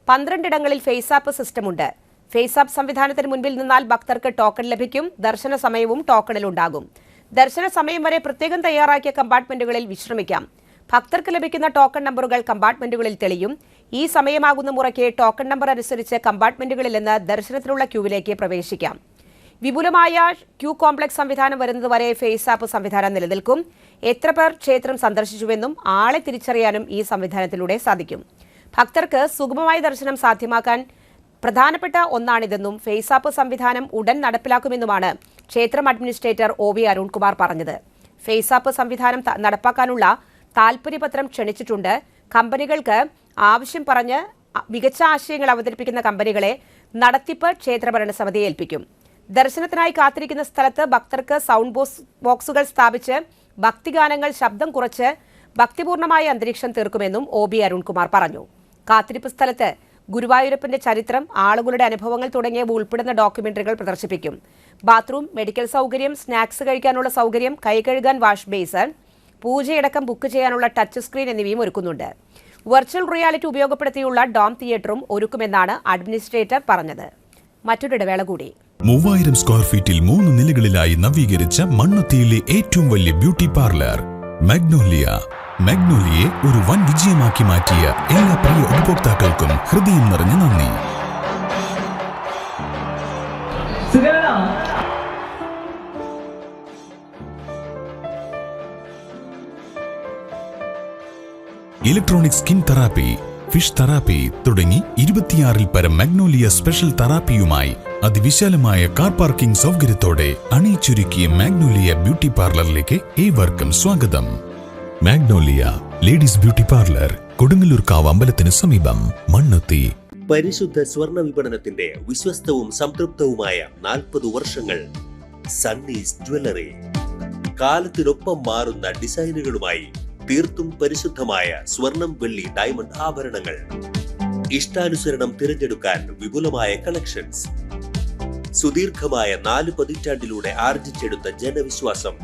12 ഇടങ്ങളിൽ ഫേസ് ആപ്പ് സിസ്റ്റമുണ്ട്. ഫേസ് ആപ്പ് സംവിധാനത്തിന് മുൻപിൽ നിന്നാൽ ഭക്തർക്ക് ടോക്കൺ ലഭിക്കും. ദർശന സമയവും ടോക്കണിലുണ്ടാകും. ദർശന സമയം വരെ പ്രത്യേകം തയ്യാറാക്കിയ കമ്പാർട്ട്മെന്റുകളിൽ വിശ്രമിക്കാം. ഭക്തർക്ക് ലഭിക്കുന്ന ടോക്കൺ നമ്പറുകൾ കമ്പാർട്ട്മെന്റുകളിൽ തെളിയും. ഈ സമയമാകുന്ന മുറയ്ക്ക് ടോക്കൺ നമ്പർ അനുസരിച്ച് കമ്പാർട്ട്മെന്റുകളിൽ നിന്ന് ദർശനത്തിനുള്ള ക്യൂവിലേക്ക് പ്രവേശിക്കാം. വിപുലമായ ക്യൂ കോംപ്ലക്സ് സംവിധാനം വരുന്നതുവരെ ഫേസ് ആപ്പ് സംവിധാനം നിലനിൽക്കും. എത്ര പേർ ക്ഷേത്രം സന്ദർശിച്ചുവെന്നും ആളെ തിരിച്ചറിയാനും ഈ സംവിധാനത്തിലൂടെ സാധിക്കും. ഭക്തർക്ക് സുഗമമായ ദർശനം സാധ്യമാക്കാൻ പ്രധാനപ്പെട്ട ഒന്നാണിതെന്നും ഫേസ് ആപ്പ് സംവിധാനം ഉടൻ നടപ്പിലാക്കുമെന്നുമാണ് ക്ഷേത്രം അഡ്മിനിസ്ട്രേറ്റർ OV അരുൺകുമാർ പറഞ്ഞത്. ഫേസ് ആപ്പ് സംവിധാനം നടപ്പാക്കാനുള്ള താൽപര്യപത്രം ക്ഷണിച്ചിട്ടുണ്ട്. കമ്പനികൾക്ക് ആവശ്യം പറഞ്ഞ് മികച്ച ആശയങ്ങൾ അവതരിപ്പിക്കുന്ന കമ്പനികളെ നടത്തിപ്പ് ക്ഷേത്രഭരണസമിതിയെ ഏൽപ്പിക്കും. ദർശനത്തിനായി കാത്തിരിക്കുന്ന സ്ഥലത്ത് ഭക്തർക്ക് സൗണ്ട് ബോക്സുകൾ സ്ഥാപിച്ച് ഭക്തിഗാനങ്ങൾ ശബ്ദം കുറച്ച് ഭക്തിപൂർണമായ അന്തരീക്ഷം തീർക്കുമെന്നും OV അരുൺകുമാർ പറഞ്ഞു. കാത്തിരിപ്പ് സ്ഥലത്ത് ഗുരുവായൂരപ്പന്റെ ചരിത്രം, ആളുകളുടെ അനുഭവങ്ങൾ തുടങ്ങിയവ ഉൾപ്പെടുന്ന ഡോക്യുമെന്ററികൾ പ്രദർശിപ്പിക്കും. ബാത്റൂം, മെഡിക്കൽ സൗകര്യം, സ്നാക്സ് കഴിക്കാനുള്ള സൗകര്യം, കൈ കഴുകാൻ വാഷ് ബേസൺ, പൂജയടക്കം ബുക്ക് ചെയ്യാനുള്ള ടച്ച് സ്ക്രീൻ എന്നിവയും ഒരുക്കുന്നുണ്ട്. വെർച്വൽ റിയാലിറ്റി ഉപയോഗപ്പെടുത്തിയുള്ള ഡോം തിയേറ്ററും ഒരുക്കുമെന്നാണ് അഡ്മിനിസ്ട്രേറ്റർ പറഞ്ഞത്. മറ്റൊരിടവേള കൂടി. 3000 സ്ക്വയർ ഫീറ്റിൽ 3 നിലകളിലായി നവീകരിച്ച മണ്ണുത്തിയിലെ ഏറ്റവും വലിയ ബ്യൂട്ടി പാർലർ മാഗ്നോലിയെ ഒരു വൻ വിജയമാക്കി മാറ്റിയ എല്ലാ പ്രിയ ഉപഭോക്താക്കൾക്കും ഹൃദയം നിറഞ്ഞ നന്ദി. Electronic skin therapy, fish therapy തുടങ്ങി 26-ൽ പരം മാഗ്നോലിയ സ്പെഷ്യൽ തെറാപ്പിയുമായി അതിവിശാലമായ കാർ പാർക്കിംഗ് സൗകര്യത്തോടെ അണിയിച്ചൊരുക്കിയ മാഗ്നോലിയ ബ്യൂട്ടി പാർലറിലേക്ക് ഏവർക്കും സ്വാഗതം. മാഗ്നോലിയ ലേഡീസ് ബ്യൂട്ടി പാർലർ, കൊടുങ്ങല്ലൂർക്കാവ് അമ്പലത്തിന് സമീപം, മണ്ണുത്തി. പരിശുദ്ധ സ്വർണ്ണ വിപണനത്തിന്റെ വിശ്വസ്തവും സംതൃപ്തവുമായ 40 വർഷങ്ങൾ. സണ്ണീസ് ജ്വല്ലറി, കാലത്തിനൊപ്പം മാറുന്ന ഡിസൈനുകളുമായി തീർത്തും പരിശുദ്ധമായ സ്വർണം, വെള്ളി, ഡയമണ്ട് ആഭരണങ്ങൾ. ഇഷ്ടാനുസരണം തിരഞ്ഞെടുക്കാൻ വിപുലമായ കളക്ഷൻസ്. സുദീർഘമായ 4 പതിറ്റാണ്ടിലൂടെ ആർജിച്ചെടുത്ത ജനവിശ്വാസം.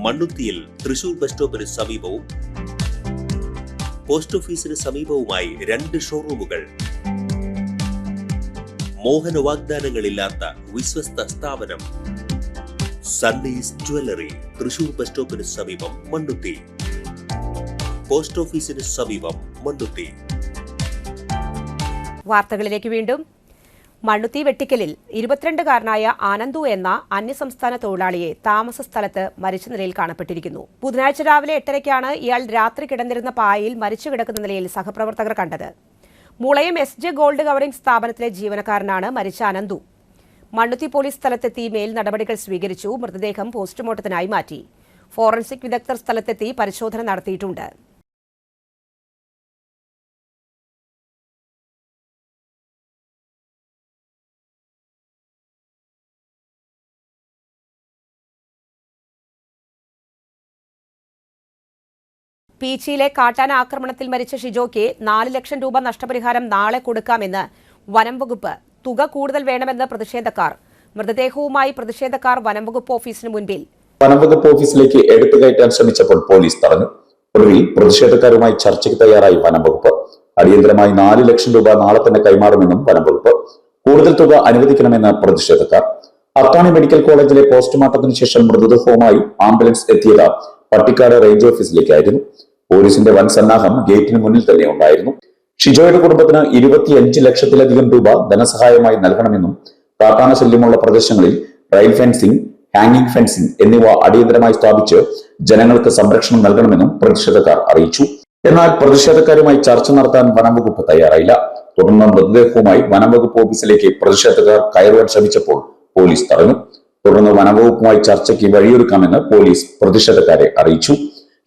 മണ്ണുത്തിയിൽ തൃശൂർ ബസ് സ്റ്റോപ്പിന് സമീപവും പോസ്റ്റ് ഓഫീസിന് സമീപവുമായി 2 ഷോറൂമുകൾ. മോഹന വാഗ്ദാനങ്ങളില്ലാത്ത വിശ്വസ്ത സ്ഥാപനം. സണ്ണീസ് ജ്വല്ലറി, തൃശൂർ ബസ് സ്റ്റോപ്പിന് സമീപം, മണ്ണുത്തി. പോസ്റ്റ് ഓഫീസിന് സമീപം, മണ്ണുത്തി. വാർത്തകളിലേക്ക് വീണ്ടും. മണ്ണുത്തി വെട്ടിക്കലിൽ 22-കാരനായ ആനന്ദു എന്ന അന്യസംസ്ഥാന തൊഴിലാളിയെ താമസ സ്ഥലത്ത് മരിച്ച നിലയിൽ കാണപ്പെട്ടിരിക്കുന്നു. ബുധനാഴ്ച രാവിലെ 8:30-ക്കാണ് ഇയാൾ രാത്രി കിടന്നിരുന്ന പായയിൽ മരിച്ചു കിടക്കുന്ന നിലയിൽ സഹപ്രവർത്തകർ കണ്ടത്. മുളയം SJ ഗോൾഡ് കവറിംഗ് സ്ഥാപനത്തിലെ ജീവനക്കാരനാണ് മരിച്ച ആനന്ദു. മണ്ണുത്തി പോലീസ് സ്ഥലത്തെത്തി മേൽ നടപടികൾ സ്വീകരിച്ചു. മൃതദേഹം പോസ്റ്റ്മോർട്ടത്തിനായി മാറ്റി. ഫോറൻസിക് വിദഗ്ധർ സ്ഥലത്തെത്തി പരിശോധന നടത്തിയിട്ടുണ്ട്. പീച്ചിയിലെ കാട്ടാന ആക്രമണത്തിൽ മരിച്ച ഷിജോയ്ക്ക് 4 ലക്ഷം രൂപ നഷ്ടപരിഹാരം നാളെ കൊടുക്കാമെന്ന് വനം വകുപ്പ്. തുക കൂടുതൽ വേണമെന്ന് പ്രതിഷേധക്കാർ. മൃതദേഹവുമായി പ്രതിഷേധക്കാർ വനം വകുപ്പ് ഓഫീസിന് മുൻപിൽ. വനം വകുപ്പ് ഓഫീസിലേക്ക് എടുത്തു കയറ്റാൻ ശ്രമിച്ചപ്പോൾ പോലീസ് തടഞ്ഞു. ഒടുവിൽ പ്രതിഷേധക്കാരുമായി ചർച്ചയ്ക്ക് തയ്യാറായി വനം വകുപ്പ്. അടിയന്തരമായി 4 ലക്ഷം രൂപ നാളെ തന്നെ കൈമാറുമെന്നും വനം വകുപ്പ്. കൂടുതൽ തുക അനുവദിക്കണമെന്ന് പ്രതിഷേധക്കാർ. അത്താണി മെഡിക്കൽ കോളേജിലെ പോസ്റ്റ്മോർട്ടത്തിന് ശേഷം മൃതദേഹവുമായി ആംബുലൻസ് എത്തിയത് പട്ടിക്കാട് റേഞ്ച് ഓഫീസിലേക്കായിരുന്നു. പോലീസിന്റെ വൻ സന്നാഹം ഗേറ്റിന് മുന്നിൽ തന്നെ ഉണ്ടായിരുന്നു. ഷിജോയുടെ കുടുംബത്തിന് 25 ലക്ഷത്തിലധികം രൂപ ധനസഹായമായി നൽകണമെന്നും കാട്ടാന ശല്യമുള്ള പ്രദേശങ്ങളിൽ റെയിൽ ഫെൻസിംഗ്, ഹാങ്ങിംഗ് ഫെൻസിംഗ് എന്നിവ അടിയന്തരമായി സ്ഥാപിച്ച് ജനങ്ങൾക്ക് സംരക്ഷണം നൽകണമെന്നും പ്രതിഷേധക്കാർ അറിയിച്ചു. എന്നാൽ പ്രതിഷേധക്കാരുമായി ചർച്ച നടത്താൻ വനംവകുപ്പ് തയ്യാറായില്ല. തുടർന്ന് മൃതദേഹവുമായി വനംവകുപ്പ് ഓഫീസിലേക്ക് പ്രതിഷേധക്കാർ കയറുവാൻ ശ്രമിച്ചപ്പോൾ പോലീസ് തടഞ്ഞു. തുടർന്ന് വനംവകുപ്പുമായി ചർച്ചയ്ക്ക് വഴിയൊരുക്കാമെന്ന് പോലീസ് പ്രതിഷേധക്കാരെ അറിയിച്ചു.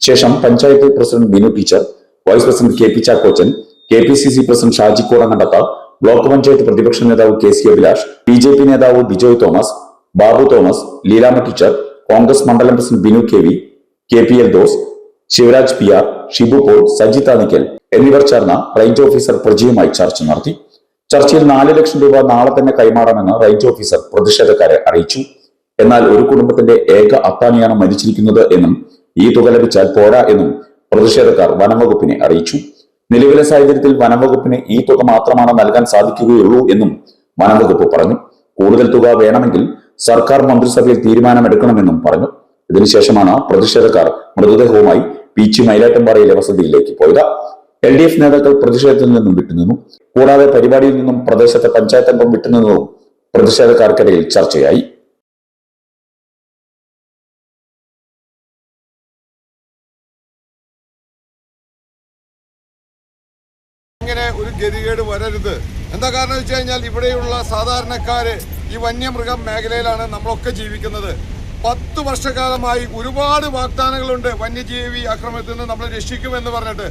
ശേഷം panchayat president Binu teacher, vice president K P Chackochan, KPCC president Shaji Kodankandath, block panchayat പ്രതിപക്ഷ നേതാവ് KC അഭിലാഷ്, BJP നേതാവ് ബിജോയ് തോമസ്, ബാബു തോമസ്, ലീലാമ ടീച്ചർ, കോൺഗ്രസ് മണ്ഡലം പ്രസിഡന്റ് ബിനു KV, KPL ദോസ്, ശിവരാജ് PR, ഷിബു പോൾ, സജിത് ആനിക്കൽ എന്നിവർ ചേർന്ന റേഞ്ച് ഓഫീസർ പ്രജിയുമായി ചർച്ച നടത്തി. ചർച്ചയിൽ 4 ലക്ഷം രൂപ നാളെ തന്നെ കൈമാറാമെന്ന് റേഞ്ച് ഓഫീസർ പ്രതിഷേധക്കാരെ അറിയിച്ചു. എന്നാൽ ഒരു കുടുംബത്തിന്റെ ഏക അത്താണിയാണ് മരിച്ചിരിക്കുന്നത് എന്നും ഈ തുക ലഭിച്ചാൽ പോരാ എന്നും പ്രതിഷേധക്കാർ വനംവകുപ്പിനെ അറിയിച്ചു. നിലവിലെ സാഹചര്യത്തിൽ വനംവകുപ്പിന് ഈ തുക മാത്രമാണ് നൽകാൻ സാധിക്കുകയുള്ളൂ എന്നും വനംവകുപ്പ് പറഞ്ഞു. കൂടുതൽ തുക വേണമെങ്കിൽ സർക്കാർ മന്ത്രിസഭയിൽ തീരുമാനമെടുക്കണമെന്നും പറഞ്ഞു. ഇതിനുശേഷമാണ് പ്രതിഷേധക്കാർ മൃതദേഹവുമായി പീച്ചി മയിലാട്ടുംപാറയിലെ വസതിയിലേക്ക് പോയത്. LDF നേതാക്കൾ പ്രതിഷേധത്തിൽ നിന്നും വിട്ടുനിന്നു. കൂടാതെ പരിപാടിയിൽ നിന്നും പ്രദേശത്തെ പഞ്ചായത്ത് അംഗം വിട്ടുനിന്നതും പ്രതിഷേധക്കാർക്കിടയിൽ ചർച്ചയായി. ഇങ്ങനെ ഒരു ഗതികേട് വരരുത്. എന്താ കാരണം വെച്ച് കഴിഞ്ഞാൽ ഇവിടെയുള്ള സാധാരണക്കാര് ഈ വന്യമൃഗം മേഖലയിലാണ് നമ്മളൊക്കെ ജീവിക്കുന്നത്. 10 വർഷക്കാലമായി ഒരുപാട് വാഗ്ദാനങ്ങളുണ്ട്. വന്യജീവി ആക്രമണത്തിൽ നിന്ന് നമ്മളെ രക്ഷിക്കുമെന്ന് പറഞ്ഞിട്ട്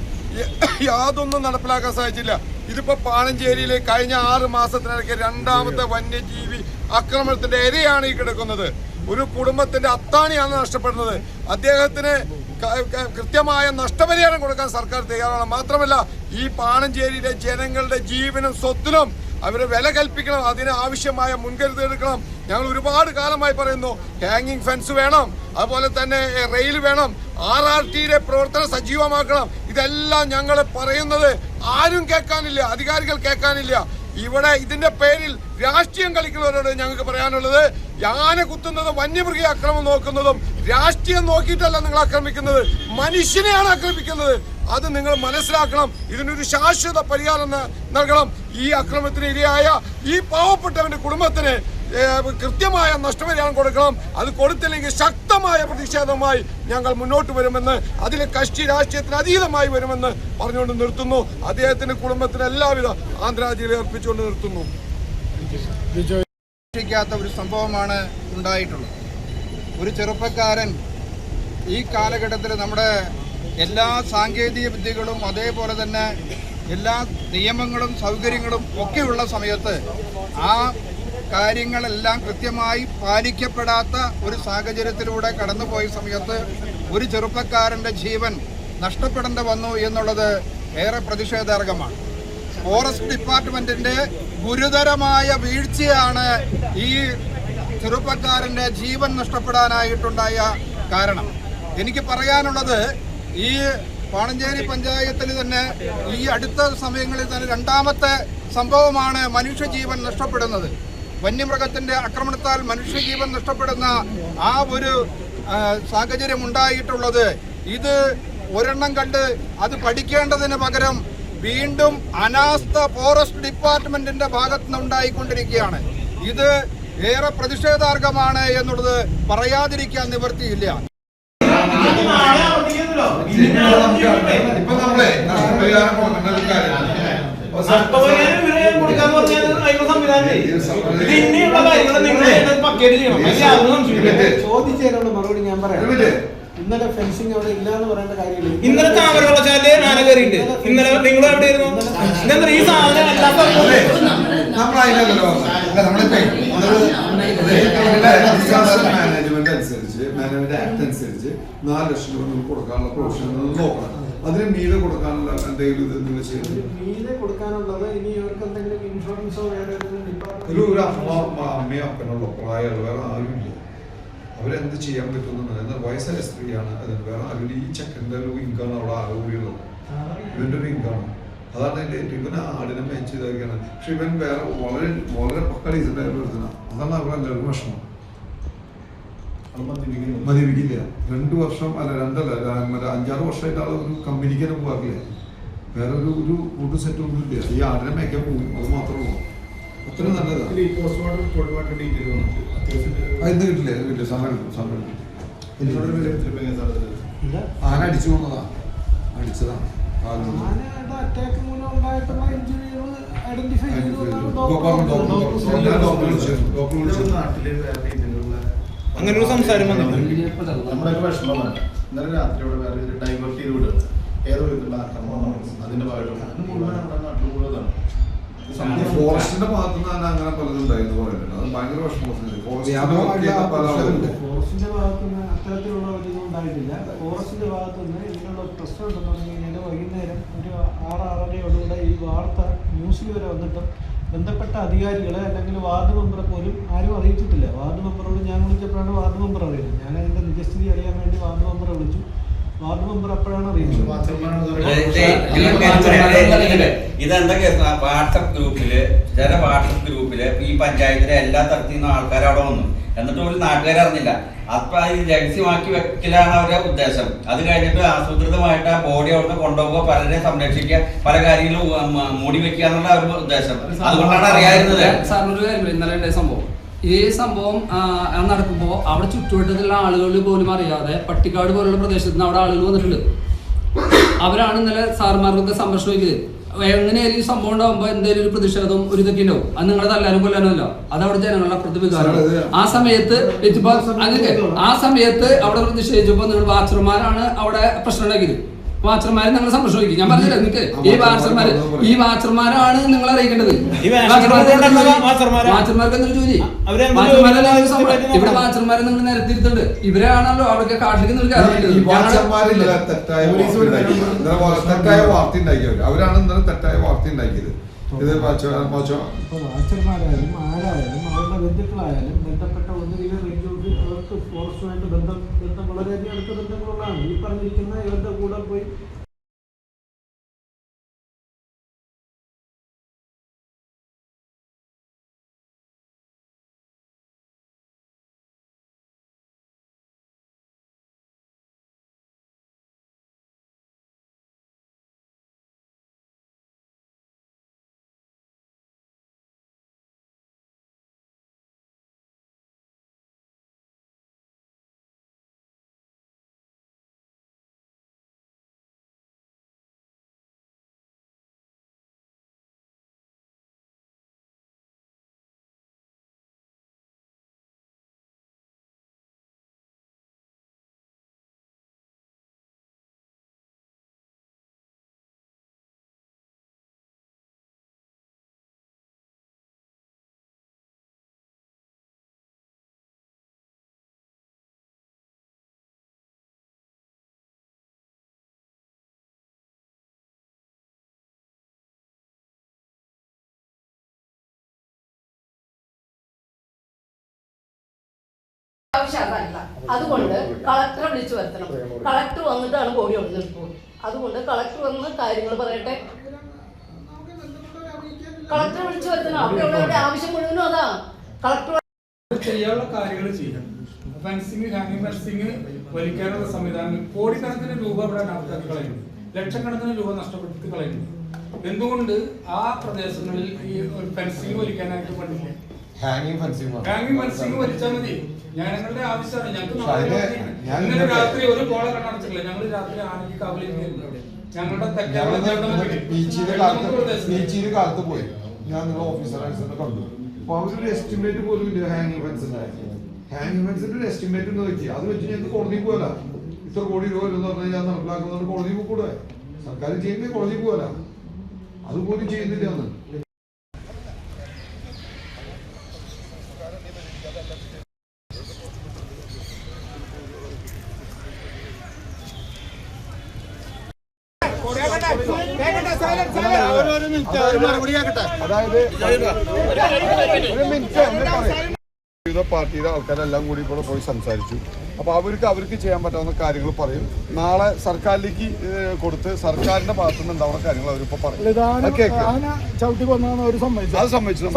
യാതൊന്നും നടപ്പിലാക്കാൻ സാധിച്ചില്ല. ഇതിപ്പോ പാണഞ്ചേരിയിലെ കഴിഞ്ഞ 6 മാസത്തിനിടയ്ക്ക് 2ാമത്തെ വന്യജീവി ആക്രമണത്തിന്റെ ഇരയാണ് ഈ കിടക്കുന്നത്. ഒരു കുടുംബത്തിന്റെ അത്താണിയാണ് നഷ്ടപ്പെടുന്നത്. അദ്ദേഹത്തിന് കൃത്യമായ നഷ്ടപരിഹാരം കൊടുക്കാൻ സർക്കാർ തയ്യാറാണ്. മാത്രമല്ല ഈ പാണഞ്ചേരിയിലെ ജനങ്ങളുടെ ജീവനും സ്വത്തിനും അവരെ വില കൽപ്പിക്കണം. അതിന് ആവശ്യമായ മുൻകരുതൽ എടുക്കണം. ഞങ്ങൾ ഒരുപാട് കാലമായി പറയുന്നു, ഹാങ്ങിങ് ഫെൻസ് വേണം, അതുപോലെ തന്നെ റെയിൽ വേണം, RRTയുടെ പ്രവർത്തനം സജീവമാക്കണം. ഇതെല്ലാം ഞങ്ങൾ പറയുന്നത് ആരും കേൾക്കാനില്ല, അധികാരികൾ കേൾക്കാനില്ല. ഇവിടെ ഇതിന്റെ പേരിൽ രാഷ്ട്രീയം കളിക്കുന്നവരോട് ഞങ്ങൾക്ക് പറയാനുള്ളത്, യാന കുത്തുന്നതും വന്യമൃഗ ആക്രമണം നോക്കുന്നതും രാഷ്ട്രീയം നോക്കിയിട്ടല്ല നിങ്ങൾ ആക്രമിക്കുന്നത്, മനുഷ്യനെയാണ് ആക്രമിക്കുന്നത്. അത് നിങ്ങൾ മനസ്സിലാക്കണം. ഇതിനൊരു ശാശ്വത പരിഹാരം നൽകണം. ഈ ആക്രമണത്തിന് ഇരയായ ഈ പാവപ്പെട്ടവന്റെ കുടുംബത്തിന് കൃത്യമായ നഷ്ടപരിഹാരം കൊടുക്കണം. അത് കൊടുത്തില്ലെങ്കിൽ ശക്തമായ പ്രതിഷേധവുമായി ഞങ്ങൾ മുന്നോട്ട് വരുമെന്ന്, അതിൽ കക്ഷി രാഷ്ട്രീയത്തിന് അതീതമായി വരുമെന്ന് പറഞ്ഞുകൊണ്ട് നിർത്തുന്നു. അദ്ദേഹത്തിന്റെ കുടുംബത്തിന് എല്ലാവിധ ആദരാഞ്ജലി അർപ്പിച്ചുകൊണ്ട് നിർത്തുന്നു. ഒരു സംഭവമാണ് ഉണ്ടായിട്ടുള്ളത്. ഒരു ചെറുപ്പക്കാരൻ ഈ കാലഘട്ടത്തിൽ നമ്മുടെ എല്ലാ സാങ്കേതിക വിദ്യകളും അതേപോലെ തന്നെ എല്ലാ നിയമങ്ങളും സൗകര്യങ്ങളും ഒക്കെയുള്ള സമയത്ത് ആ കാര്യങ്ങളെല്ലാം കൃത്യമായി പാലിക്കപ്പെടാത്ത ഒരു സാഹചര്യത്തിലൂടെ കടന്നുപോയ സമയത്ത് ഒരു ചെറുപ്പക്കാരൻ്റെ ജീവൻ നഷ്ടപ്പെടേണ്ടി വന്നു എന്നുള്ളത് ഏറെ പ്രതിഷേധാർഹമാണ്. ഫോറസ്റ്റ് ഡിപ്പാർട്ട്മെന്റിന്റെ ഗുരുതരമായ വീഴ്ചയാണ് ഈ ചെറുപ്പക്കാരൻ്റെ ജീവൻ നഷ്ടപ്പെടാനായിട്ടുണ്ടായ കാരണം. എനിക്ക് പറയാനുള്ളത്, ഈ പാണഞ്ചേരി പഞ്ചായത്തിൽ തന്നെ ഈ അടുത്ത സമയങ്ങളിൽ തന്നെ 2ാമത്തെ സംഭവമാണ് മനുഷ്യജീവൻ നഷ്ടപ്പെടുന്നത്. വന്യമൃഗത്തിന്റെ ആക്രമണത്താൽ മനുഷ്യജീവൻ നഷ്ടപ്പെടുന്ന ആ ഒരു സാഹചര്യം ഉണ്ടായിട്ടുള്ളത്. ഇത് ഒരെണ്ണം കണ്ട് അത് പഠിക്കേണ്ടതിന് പകരം വീണ്ടും അനാസ്ഥ ഫോറസ്റ്റ് ഡിപ്പാർട്ട്മെന്റിന്റെ ഭാഗത്ത് നിന്ന് ഉണ്ടായിക്കൊണ്ടിരിക്കുകയാണ്. ഇത് ഏറെ പ്രതിഷേധാർഹമാണ് എന്നുള്ളത് പറയാതിരിക്കാൻ നിവൃത്തിയില്ല. ചോദിച്ചതിനുള്ള മറുപടി ഞാൻ പറയാം. ഇന്നലെ ഫെൻസിങ് അവിടെ ഇല്ലാന്ന് പറയേണ്ട കാര്യമില്ല. ഇന്നലെ താമരവെള്ളച്ചാലില് ആന കയറിയിട്ട് ഇന്നലെ നിങ്ങൾ എവിടെയായിരുന്നു? ഈ സാധനം മാനേജ്മെന്റ് ആക്ട് അനുസരിച്ച് 4 ലക്ഷം രൂപ കൊടുക്കാനുള്ള പ്രൊവിഷൻ നോക്കണം. അതിന് മീതെ കൊടുക്കാനുള്ള എന്തെങ്കിലും ഇത് നിങ്ങൾ ചെയ്യുന്നത്? മീതെ കൊടുക്കാനുള്ളത് ഇനി ഇവർക്ക് എന്തെങ്കിലും ഇൻഷുറൻസോ വേറെ ഒരു അമ്മയോ അപ്പനുള്ള പ്രായമുള്ള വേറെ ആരുമില്ല. അവരെന്ത് ചെയ്യാൻ പറ്റുമെന്ന് എന്നാൽ വയസ്സായ സ്ത്രീയാണ്. അതിന് വേറെ ആരും ഈ ചെക്കൻ്റെ ഒരു ഇൻകാണ് അവിടെ ആകെ കൂടിയുള്ളത്. ഇവൻ്റെ ഒരു ഇൻകാണ്. അതാണ് എൻ്റെ ഏറ്റവും ഇവനെ ആടിനെ മേച്ച് ഇതാക്കിയാണ്. പക്ഷെ ഇവൻ വേറെ വളരെ വളരെ പക്കടീസിൻ്റെ വരുന്ന അതാണ് അവിടെ എല്ലാവർക്കും വിഷമം. മതിപ്പിക്കില്ല. 2 വർഷം അല്ല 5-6 വർഷമായിട്ട് ആൾ ഒരു കമ്പനിക്ക് തന്നെ പോകാറില്ല. വേറെ ഒരു കൂട്ട് സെറ്റ് ഒന്നും ഇല്ല. ഈ ആടിനെ മേക്കാൻ പോകും, അത് മാത്രമേ ഉള്ളൂ. അത്ര നല്ലതാണ്. ഇത് കിട്ടില്ല സമയം ആന അടിച്ചു പോകുന്നതാ, അടിച്ചതാണ്. അറ്റാക്ക് മൂലം ഉണ്ടായിട്ടുള്ള ഇഞ്ചുറികൾ ഐഡന്റിഫൈ അങ്ങനെ ഒരു സംസാരം നമ്മുടെ വിഷമമാണ്. ഇന്നലെ രാത്രിയോടെ വേറെ ഡൈവേർട്ട് ചെയ്ത് വിടുക ഏതോ വിധത്തിലുള്ള ആക്രമണമാണ്. അതിന്റെ ഭാഗമായിട്ട് മുഴുവൻ നമ്മുടെ നാട്ടിൽ കൂടുതലാണ്. ഫോറസ്റ്റിന്റെ ഭാഗത്തു നിന്നാണ് അങ്ങനെ പലതും ഉണ്ടായിരുന്നു പറയുന്നത്. അത് ഭയങ്കര വിഷമമാണ്. ഫോറസ്റ്റിന്റെ ഭാഗത്തുനിന്ന് അത്തരത്തിലുള്ള ഒരു ഇതും ഉണ്ടായിട്ടില്ല. ഫോറസ്റ്റിന്റെ ഭാഗത്തുനിന്ന് ഇതിനുള്ള പ്രശ്നം ഉണ്ടെന്ന് പറഞ്ഞു കഴിഞ്ഞാൽ വൈകുന്നേരം ഒരു 6-6:30യോടുകൂടെ ഈ വാർത്ത ന്യൂസിൽ വരെ വന്നിട്ടും ബന്ധപ്പെട്ട അധികാരികളെ അല്ലെങ്കിൽ വാർഡ് മെമ്പറെ പോലും ആരും അറിയിച്ചിട്ടില്ല. വാർഡ് മെമ്പറോട് ഞാൻ വിളിച്ചപ്പോഴാണ് വാർഡ് മെമ്പർ അറിയുന്നത്. ഞാൻ അതിൻ്റെ നിജസ്ഥിതി അറിയാൻ വേണ്ടി വാർഡ് മെമ്പറെ വിളിച്ചു. വാർഡ് മെമ്പർ അപ്പോഴാണ് അറിയുന്നത്. ഇതെന്താ കേസ്? വാട്സപ്പ് ഗ്രൂപ്പില് ചില വാട്സപ്പ് ഗ്രൂപ്പില് ഈ പഞ്ചായത്തിലെ എല്ലാ തരത്തിൽ നിന്നും ആൾക്കാർ അവിടെ വന്നു. എന്നിട്ട് ഒരു നാട്ടുകാർ അറിഞ്ഞില്ല. അപ്പൊ ഈ രഹസ്യമാക്കി വെക്കലാണ് അവരുടെ ഉദ്ദേശം. അത് കഴിഞ്ഞിട്ട് ആസൂത്രിതമായിട്ട് ആ ബോഡി അവിടുന്ന് കൊണ്ടുപോകുക, പലരെ സംരക്ഷിക്കുക, പല കാര്യങ്ങളും മൂടി വെക്കുക എന്നുള്ള അവരുടെ ഉദ്ദേശം. അതുകൊണ്ടാണ് അറിയാതിരുന്നത്. സാറിനൊരു കാര്യം, ഇന്നലെ സംഭവം ഈ സംഭവം നടക്കുമ്പോൾ അവിടെ ചുറ്റുവട്ടത്തുള്ള ആളുകൾ പോലും അറിയാതെ പട്ടിക്കാട് പോലുള്ള പ്രദേശത്ത് നിന്ന് അവിടെ ആളുകൾ വന്നിട്ടുണ്ട്. അവരാണ് ഇന്നലെ സാറുമാർക്കൊക്കെ സംരക്ഷണം വയ്ക്കുന്നത്. എങ്ങനെയായാലും ഈ സംഭവം ഉണ്ടാകുമ്പോൾ എന്തെങ്കിലും ഒരു പ്രതിഷേധം ഒരു ഇതൊക്കെ ഉണ്ടാവും. അത് നിങ്ങളെ തല്ലാനും കൊല്ലാനും അല്ല, അത് അവിടെ ജനങ്ങളുടെ അപ്പുറത്ത് വികാരമാണ്. ആ സമയത്ത് അവിടെ പ്രതിഷേധിച്ചപ്പോൾ നിങ്ങൾ വാച്ചർമാരാണ് അവിടെ പ്രശ്നം ഉണ്ടാക്കിയത്. വാച്ചർമാരെ നിങ്ങൾ സംരക്ഷണം വയ്ക്കും. ഞാൻ പറഞ്ഞില്ല നിങ്ങൾക്ക് ഈ വാച്ചർമാരാണ് നിങ്ങൾ അറിയിക്കേണ്ടത്. വാച്ചർമാർക്ക് എന്തൊരു ജോലി? ഇവിടെ വാച്ചർമാരെ നിങ്ങൾ നിരത്തിരുത്തുണ്ട്. ഇവരാണല്ലോ അവിടെ കാട്ടിലേക്ക് നിങ്ങൾ തെറ്റായ വാർത്ത ഉണ്ടാക്കിയവർ. അവരാണ് ഇന്നലെ തെറ്റായ വാർത്ത ഉണ്ടാക്കിയത്. ഇത് വാച്ചർമാരായാലും ആരായാലും അവരുടെ ബന്ധുക്കളായാലും ബന്ധപ്പെട്ട ഒന്നുകിലും അവർക്ക് ഫോറസ്റ്റുമായിട്ട് ബന്ധം വളരെയധികം അടുത്ത ബന്ധങ്ങളുള്ളതാണ്. ഈ പറഞ്ഞിരിക്കുന്ന ഇവരുടെ കൂടെ പോയി ആവശ്യമല്ല. അതുകൊണ്ട് കളക്ടറെ വിളിച്ചു വരുത്തണം. കളക്ടർ വന്നിട്ടാണ് ബോഡി അവിടെ പോകുന്നത്. അതുകൊണ്ട് കളക്ടർ വന്ന് കാര്യങ്ങൾ പറയട്ടെ. കളക്ടറെ വിളിച്ചു വരുത്തണം. അവിടെയുള്ളവരുടെ ആവശ്യം മുഴുവനും അതാ. കളക്ടർ ചെയ്യാനുള്ള കാര്യങ്ങൾ ചെയ്യണം. ഫെൻസിങ്, ഹാങ്ങിങ് ഫെൻസിങ് വലിക്കാനുള്ള സംവിധാനം കോടിക്കണക്കിന് രൂപ ഇവിടെ നടത്താക്കി കളയുന്നു. ലക്ഷക്കണക്കിന് രൂപ നഷ്ടപ്പെടുത്തി കളയുന്നു. എന്തുകൊണ്ട് ആ പ്രദേശങ്ങളിൽ ഈ ഫെൻസിങ് വലിക്കാനായിട്ട് പറ്റില്ല? ഹാങ്ങിങ് ഫെൻസിങ് വലിച്ചാൽ മതി. ഞങ്ങളുടെ ആവശ്യമാണ്. ഞങ്ങൾക്ക് ഇന്നലെ രാത്രി ഒരു കോള കണ്ണടച്ചിട്ടില്ല. ഞങ്ങൾ രാത്രി ആനയ്ക്ക് കവലിൽ ഞങ്ങളുടെ ബീച്ചിൽ കാലത്ത് പോയി. ഞാൻ നിങ്ങളുടെ ഓഫീസറെ കണ്ടു. അപ്പൊ അവരൊരു എസ്റ്റിമേറ്റ് പോലും ഇല്ല ഹാങ്ങിങ് ഫെൻസിന്റെ. ഹാങ്ങിങ് ഫെൻസിന്റെ ഒരു എസ്റ്റിമേറ്റ് എന്ന് വെച്ച് അത് വെച്ച് ഞങ്ങൾക്ക് കോടതി പോകല. ഇത്ര കോടി രൂപ എന്ന് പറഞ്ഞാൽ ഞാൻ നടപ്പിലാക്കുന്നത് കോടതി പോകൂടെ? സർക്കാർ ചെയ്യുന്നത് കോടതി പോകല. അതുപോലും ചെയ്യുന്നില്ല എന്ന്. വിവിധ പാർട്ടിയുടെ ആൾക്കാരെല്ലാം കൂടി ഇവിടെ പോയി സംസാരിച്ചു. അപ്പോൾ അവർക്ക് ചെയ്യാൻ പറ്റാവുന്ന കാര്യങ്ങൾ പറയും. നാളെ സർക്കാരിലേക്ക് കൊടുത്ത് സർക്കാരിന്റെ ഭാഗത്തു നിന്ന് ഉണ്ടാവുന്ന കാര്യങ്ങൾ അവരിപ്പോ പറയും. ചവിട്ടി കൊന്നാന്ന് അവർ സമ്മതിച്ചു. അത് സമ്മതിച്ചു.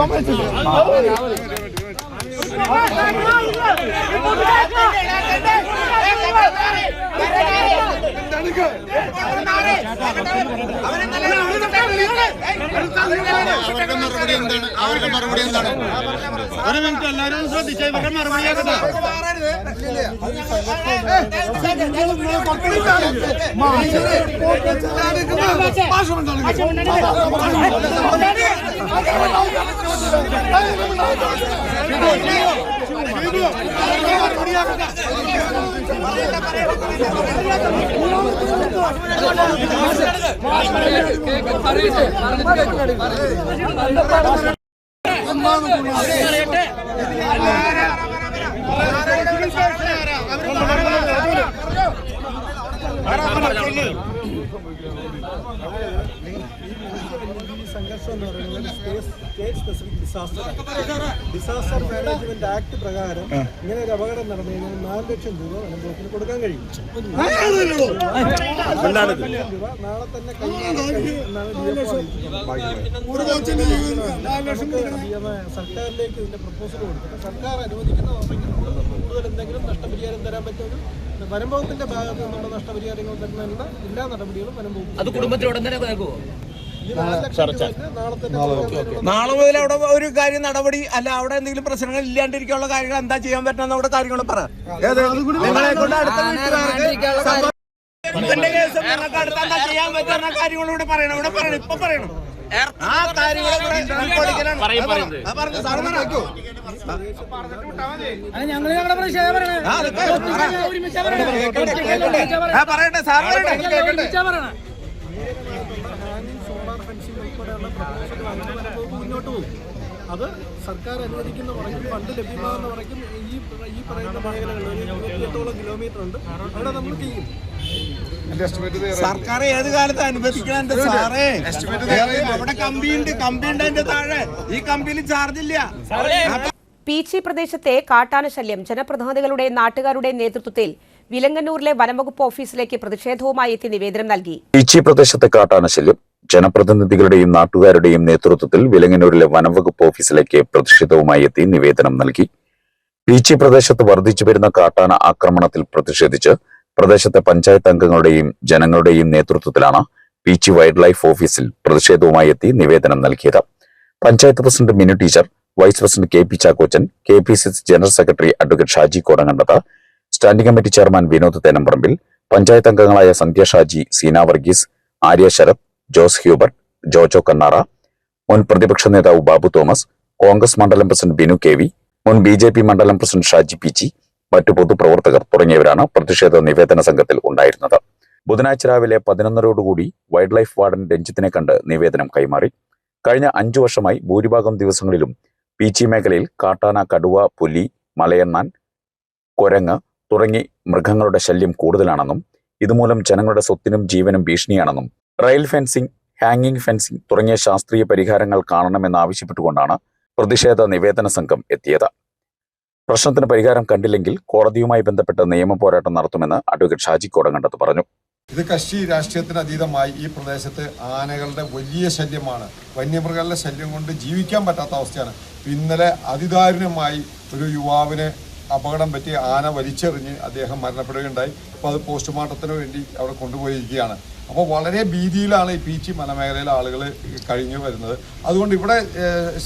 അവരുടെ മറുപടി എന്താണ്? ഒരു മിനിറ്റ് എല്ലാവരും ശ്രദ്ധിച്ച ഇവരുടെ മറുപടി സംഘർഷം എന്ന് പറയുന്നത് state specific disaster management act പ്രകാരം ഇങ്ങനെ ഒരു അപകടം നടന്നു കഴിഞ്ഞാൽ 4 ലക്ഷം രൂപ വനംവകുപ്പിന് കൊടുക്കാൻ കഴിയും. 4 ലക്ഷം രൂപ നാളെ തന്നെ സർക്കാരിലേക്ക് ഇതിന്റെ പ്രപ്പോസൽ കൊടുത്തിട്ട് സർക്കാർ അനുവദിക്കുന്ന കൂടുതൽ എന്തെങ്കിലും നഷ്ടപരിഹാരം തരാൻ പറ്റും. വനംവകുപ്പിന്റെ ഭാഗത്ത് നിന്നുള്ള നഷ്ടപരിഹാരങ്ങൾ തരുന്നതിനുള്ള എല്ലാ നടപടികളും വനംവകുപ്പ് അത് കുടുംബത്തിലുടൻ തന്നെ കേൾക്കുമോ? നാളെ മുതൽ അവിടെ ഒരു കാര്യം നടപടി അല്ല, അവിടെ എന്തെങ്കിലും പ്രശ്നങ്ങൾ ഇല്ലാണ്ടിരിക്കാനുള്ള കാര്യങ്ങൾ എന്താ ചെയ്യാൻ പറ്റുന്ന അവിടെ കാര്യങ്ങൾ പറ. നിങ്ങളെ കൊണ്ട് അടുത്ത വീട്ടുകാർക്ക് കേസ് നിങ്ങൾക്ക് അടുത്ത എന്താ ചെയ്യാൻ പറ്റുന്ന കാര്യങ്ങൾ ഇവിടെ പറയണം. ഇവിടെ പറയണം, ഇപ്പൊ പറയണം. ആ കാര്യങ്ങൾ പറയട്ടെ സാർ പറയട്ടെ. മുന്നോട്ട് പോകും. അത് സർക്കാർ അനുവദിക്കുന്ന പറയും ഫണ്ട് ലഭ്യമാകുന്ന പറയും ഈ പറയുന്ന മേഖലകളിൽ 28ഓളം കിലോമീറ്റർ ഉണ്ട്. അവിടെ നമ്മൾ ചെയ്യും. സർക്കാർ ഏത് കാലത്ത് അനുവദിക്കണം സാറേ? അവിടെ കമ്പിയുണ്ട്, അതിന്റെ താഴെ ഈ കമ്പിയിൽ ചാർജ് ഇല്ല. പീച്ചി പ്രദേശത്തെ കാട്ടാന ശല്യം ജനപ്രതിനിധികളുടെ നാട്ടുകാരുടെ നേതൃത്വത്തിൽ വിലങ്ങന്നൂരിലെ വനംവകുപ്പ് ഓഫീസിലേക്ക് പ്രതിഷേധവുമായി എത്തി നിവേദനം നൽകി. പീച്ചി പ്രദേശത്തെ കാട്ടാന ശല്യം ജനപ്രതിനിധികളുടെയും നാട്ടുകാരുടെയും നേതൃത്വത്തിൽ വിലങ്ങന്നൂരിലെ വനംവകുപ്പ് ഓഫീസിലേക്ക് പ്രതിഷേധവുമായി എത്തി നിവേദനം നൽകി. പീച്ചി പ്രദേശത്ത് വർദ്ധിച്ചു വരുന്ന കാട്ടാന ആക്രമണത്തിൽ പ്രതിഷേധിച്ച് പ്രദേശത്തെ പഞ്ചായത്ത് അംഗങ്ങളുടെയും ജനങ്ങളുടെയും നേതൃത്വത്തിലാണ് പീച്ചി വൈൽഡ് ലൈഫ് ഓഫീസിൽ പ്രതിഷേധവുമായി എത്തി നിവേദനം നൽകിയത്. Panchayat president Minu teacher, vice president K P Chackochan, KPCC general secretary advocate Shaji Kodankandath, standing committee chairman Vinod Thenamparambil, panchayat അംഗങ്ങളായ സന്ധ്യ ഷാജി, സീന വർഗീസ്, ആര്യ ശരത്, ജോസ് ഹ്യൂബർട്ട്, ജോജോ കണ്ണാറ, മുൻ പ്രതിപക്ഷ നേതാവ് ബാബു തോമസ്, കോൺഗ്രസ് മണ്ഡലം പ്രസിഡന്റ് ബിനു KV, മുൻ BJP മണ്ഡലം പ്രസിഡന്റ് ഷാജി പീച്ചി, മറ്റു പൊതുപ്രവർത്തകർ തുടങ്ങിയവരാണ് പ്രതിഷേധ നിവേദന സംഘത്തിൽ ഉണ്ടായിരുന്നത്. ബുധനാഴ്ച രാവിലെ 11:00 വൈൽഡ് ലൈഫ് വാർഡൻ രഞ്ജിത്തിനെ കണ്ട് നിവേദനം കൈമാറി. കഴിഞ്ഞ 5 വർഷമായി ഭൂരിഭാഗം ദിവസങ്ങളിലും പീച്ചി മേഖലയിൽ കാട്ടാന, കടുവ, പുലി, മലയണ്ണാൻ, കുരങ്ങ് തുടങ്ങി മൃഗങ്ങളുടെ ശല്യം കൂടുതലാണെന്നും ഇതുമൂലം ജനങ്ങളുടെ സ്വത്തിനും ജീവനും ഭീഷണിയാണെന്നും റെയിൽ ഫെൻസിംഗ്, ഹാങ്ങിംഗ് ഫെൻസിംഗ് തുടങ്ങിയ ശാസ്ത്രീയ പരിഹാരങ്ങൾ കാണണമെന്നാവശ്യപ്പെട്ടുകൊണ്ടാണ് പ്രതിഷേധ നിവേദന സംഘം എത്തിയത്. പ്രശ്നത്തിന് പരിഹാരം കണ്ടില്ലെങ്കിൽ കോടതിയുമായി ബന്ധപ്പെട്ട് നിയമ പോരാട്ടം നടത്തുമെന്ന് അഡ്വക്കേറ്റ് ഷാജി കോടങ്കണ്ടത്ത് പറഞ്ഞു. ഇത് കക്ഷി രാഷ്ട്രീയത്തിന് അതീതമായി ഈ പ്രദേശത്ത് ആനകളുടെ വലിയ ശല്യമാണ്. വന്യമൃഗങ്ങളുടെ ശല്യം കൊണ്ട് ജീവിക്കാൻ പറ്റാത്ത അവസ്ഥയാണ്. ഇന്നലെ അതിദാരുണമായി ഒരു യുവാവിന് അപകടം പറ്റി ആന വലിച്ചെറിഞ്ഞ് അദ്ദേഹം മരണപ്പെടുകയുണ്ടായി. അപ്പോൾ അത് പോസ്റ്റ്മോർട്ടത്തിന് വേണ്ടി അവിടെ കൊണ്ടുപോയിരിക്കുകയാണ്. അപ്പോൾ വളരെ ഭീതിയിലാണ് ഈ പീച്ചി മലമേഖലയിലെ ആളുകൾ കഴിഞ്ഞു വരുന്നത്. അതുകൊണ്ട് ഇവിടെ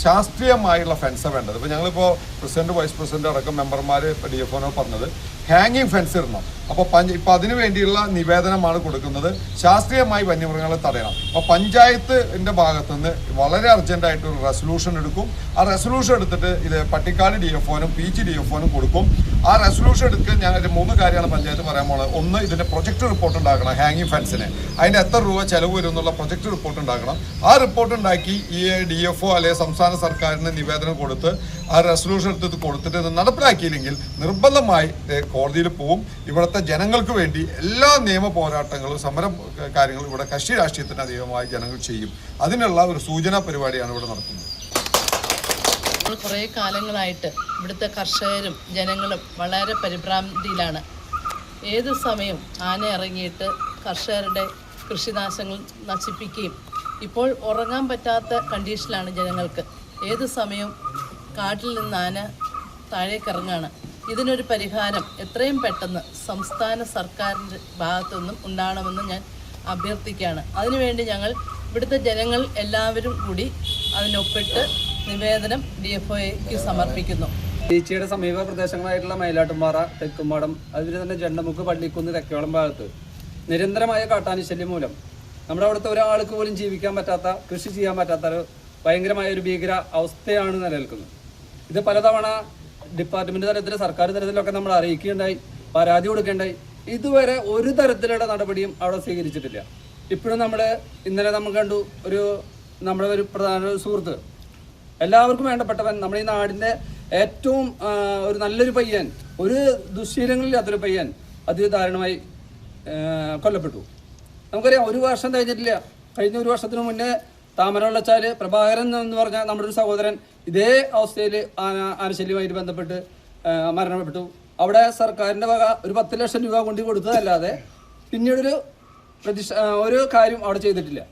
ശാസ്ത്രീയമായുള്ള ഫെൻസാണ് വേണ്ടത്. ഇപ്പോൾ ഞങ്ങളിപ്പോൾ പ്രസിഡന്റ്, വൈസ് പ്രസിഡന്റ് അടക്കം മെമ്പർമാർ DFO പറഞ്ഞത് ഹാങ്ങിങ് ഫെൻസ് ഇടണം. അപ്പോൾ ഇപ്പോൾ അതിനു വേണ്ടിയുള്ള നിവേദനമാണ് കൊടുക്കുന്നത്. ശാസ്ത്രീയമായി വന്യമൃഗങ്ങളെ തടയണം. അപ്പോൾ പഞ്ചായത്തിൻ്റെ ഭാഗത്തുനിന്ന് വളരെ അർജൻറ്റായിട്ട് ഒരു റെസൊല്യൂഷൻ എടുക്കും. ആ റെസൊല്യൂഷൻ എടുത്തിട്ട് ഇത് പട്ടിക്കാട് DFOനും പീച്ചി DFOനും കൊടുക്കും. ആ റെസൊല്യൂഷൻ എടുക്കാൻ ഞാൻ 3 കാര്യമാണ് പഞ്ചായത്ത് പറയാൻ പോകുന്നത്. ഒന്ന്, ഇതിൻ്റെ പ്രൊജക്ട് റിപ്പോർട്ട് ഉണ്ടാക്കണം. ഹാങ്ങിങ് ഫെൻസിന് അതിന് എത്ര രൂപ ചിലവ് വരും എന്നുള്ള പ്രൊജക്ട് റിപ്പോർട്ട് ഉണ്ടാക്കണം. ആ റിപ്പോർട്ട് ഉണ്ടാക്കി ഈ DFO അല്ലെങ്കിൽ സംസ്ഥാന സർക്കാരിന് നിവേദനം കൊടുത്ത് ആ റെസൊല്യൂഷൻ എടുത്ത് കൊടുത്തിട്ട് ഇത് നടപ്പിലാക്കിയില്ലെങ്കിൽ നിർബന്ധമായി കോടതിയിൽ പോവും. ഇവിടുത്തെ ജനങ്ങൾക്ക് വേണ്ടി എല്ലാ നിയമ പോരാട്ടങ്ങളും സമരം കാര്യങ്ങളും ഇവിടെ കക്ഷി രാഷ്ട്രീയത്തിന് അതീതമായി ജനങ്ങൾ ചെയ്യും. അതിനുള്ള ഒരു സൂചനാ പരിപാടിയാണ് ഇവിടെ നടത്തുന്നത്. കുറേ കാലങ്ങളായിട്ട് ഇവിടുത്തെ കർഷകരും ജനങ്ങളും വളരെ പരിഭ്രാന്തിയിലാണ്. ഏത് സമയവും ആന ഇറങ്ങിയിട്ട് കർഷകരുടെ കൃഷിനാശങ്ങൾ നശിപ്പിക്കുകയും ഇപ്പോൾ ഉറങ്ങാൻ പറ്റാത്ത കണ്ടീഷനിലാണ് ജനങ്ങൾക്ക്. ഏത് സമയവും കാട്ടിൽ നിന്ന് ആന താഴേക്കിറങ്ങാണ്. ഇതിനൊരു പരിഹാരം എത്രയും പെട്ടെന്ന് സംസ്ഥാന സർക്കാരിൻ്റെ ഭാഗത്തുനിന്നും ഉണ്ടാകണമെന്ന് ഞാൻ അഭ്യർത്ഥിക്കുകയാണ്. അതിനുവേണ്ടി ഞങ്ങൾ ഇവിടുത്തെ ജനങ്ങൾ എല്ലാവരും കൂടി അതിനൊപ്പിട്ട് നിവേദനം DFOയ്ക്ക് സമർപ്പിക്കുന്നു. ബീച്ചിയുടെ സമീപ പ്രദേശങ്ങളായിട്ടുള്ള മയിലാട്ടുംപാറ, തെക്കുംപാടം, അതുപോലെ തന്നെ ജണ്ടമുക്ക്, പള്ളിക്കുന്ന്, തെക്കോളം ഭാഗത്ത് നിരന്തരമായ കാട്ടാന ശല്യം മൂലം നമ്മുടെ അവിടുത്തെ ഒരാൾക്ക് പോലും ജീവിക്കാൻ പറ്റാത്ത, കൃഷി ചെയ്യാൻ പറ്റാത്ത ഭയങ്കരമായ ഒരു ഭീകര അവസ്ഥയാണ് നിലനിൽക്കുന്നത്. ഇത് പലതവണ ഡിപ്പാർട്ട്മെൻറ്റ് തലത്തിൽ, സർക്കാർ തലത്തിലൊക്കെ നമ്മൾ അറിയിക്കുകയുണ്ടായി, പരാതി കൊടുക്കേണ്ടായി. ഇതുവരെ ഒരു തരത്തിലുള്ള നടപടിയും അവിടെ സ്വീകരിച്ചിട്ടില്ല. ഇപ്പോഴും ഇന്നലെ നമ്മൾ കണ്ടു, നമ്മുടെ ഒരു പ്രധാന സുഹൃത്ത്, എല്ലാവർക്കും വേണ്ടപ്പെട്ടവൻ, നമ്മുടെ ഈ നാടിൻ്റെ ഏറ്റവും ഒരു നല്ലൊരു പയ്യൻ, ഒരു ദുശ്ശീലങ്ങളില്ലാത്തൊരു പയ്യൻ അതിദാരുണമായി കൊല്ലപ്പെട്ടു. നമുക്കറിയാം, 1 വർഷം കഴിഞ്ഞിട്ടില്ല. കഴിഞ്ഞ 1 വർഷത്തിന് മുന്നേ താമരവെള്ളച്ചാൽ പ്രഭാകരൻ എന്ന് പറഞ്ഞ നമ്മുടെ ഒരു സഹോദരൻ ഇതേ അവസ്ഥയിൽ ആനശല്യമായിട്ട് ബന്ധപ്പെട്ട് മരണപ്പെട്ടു. അവിടെ സർക്കാരിൻ്റെ വക ഒരു 10 ലക്ഷം രൂപ കൊണ്ട് കൊടുത്തതല്ലാതെ പിന്നീടൊരു ഒരു കാര്യം അവിടെ ചെയ്തിട്ടില്ല.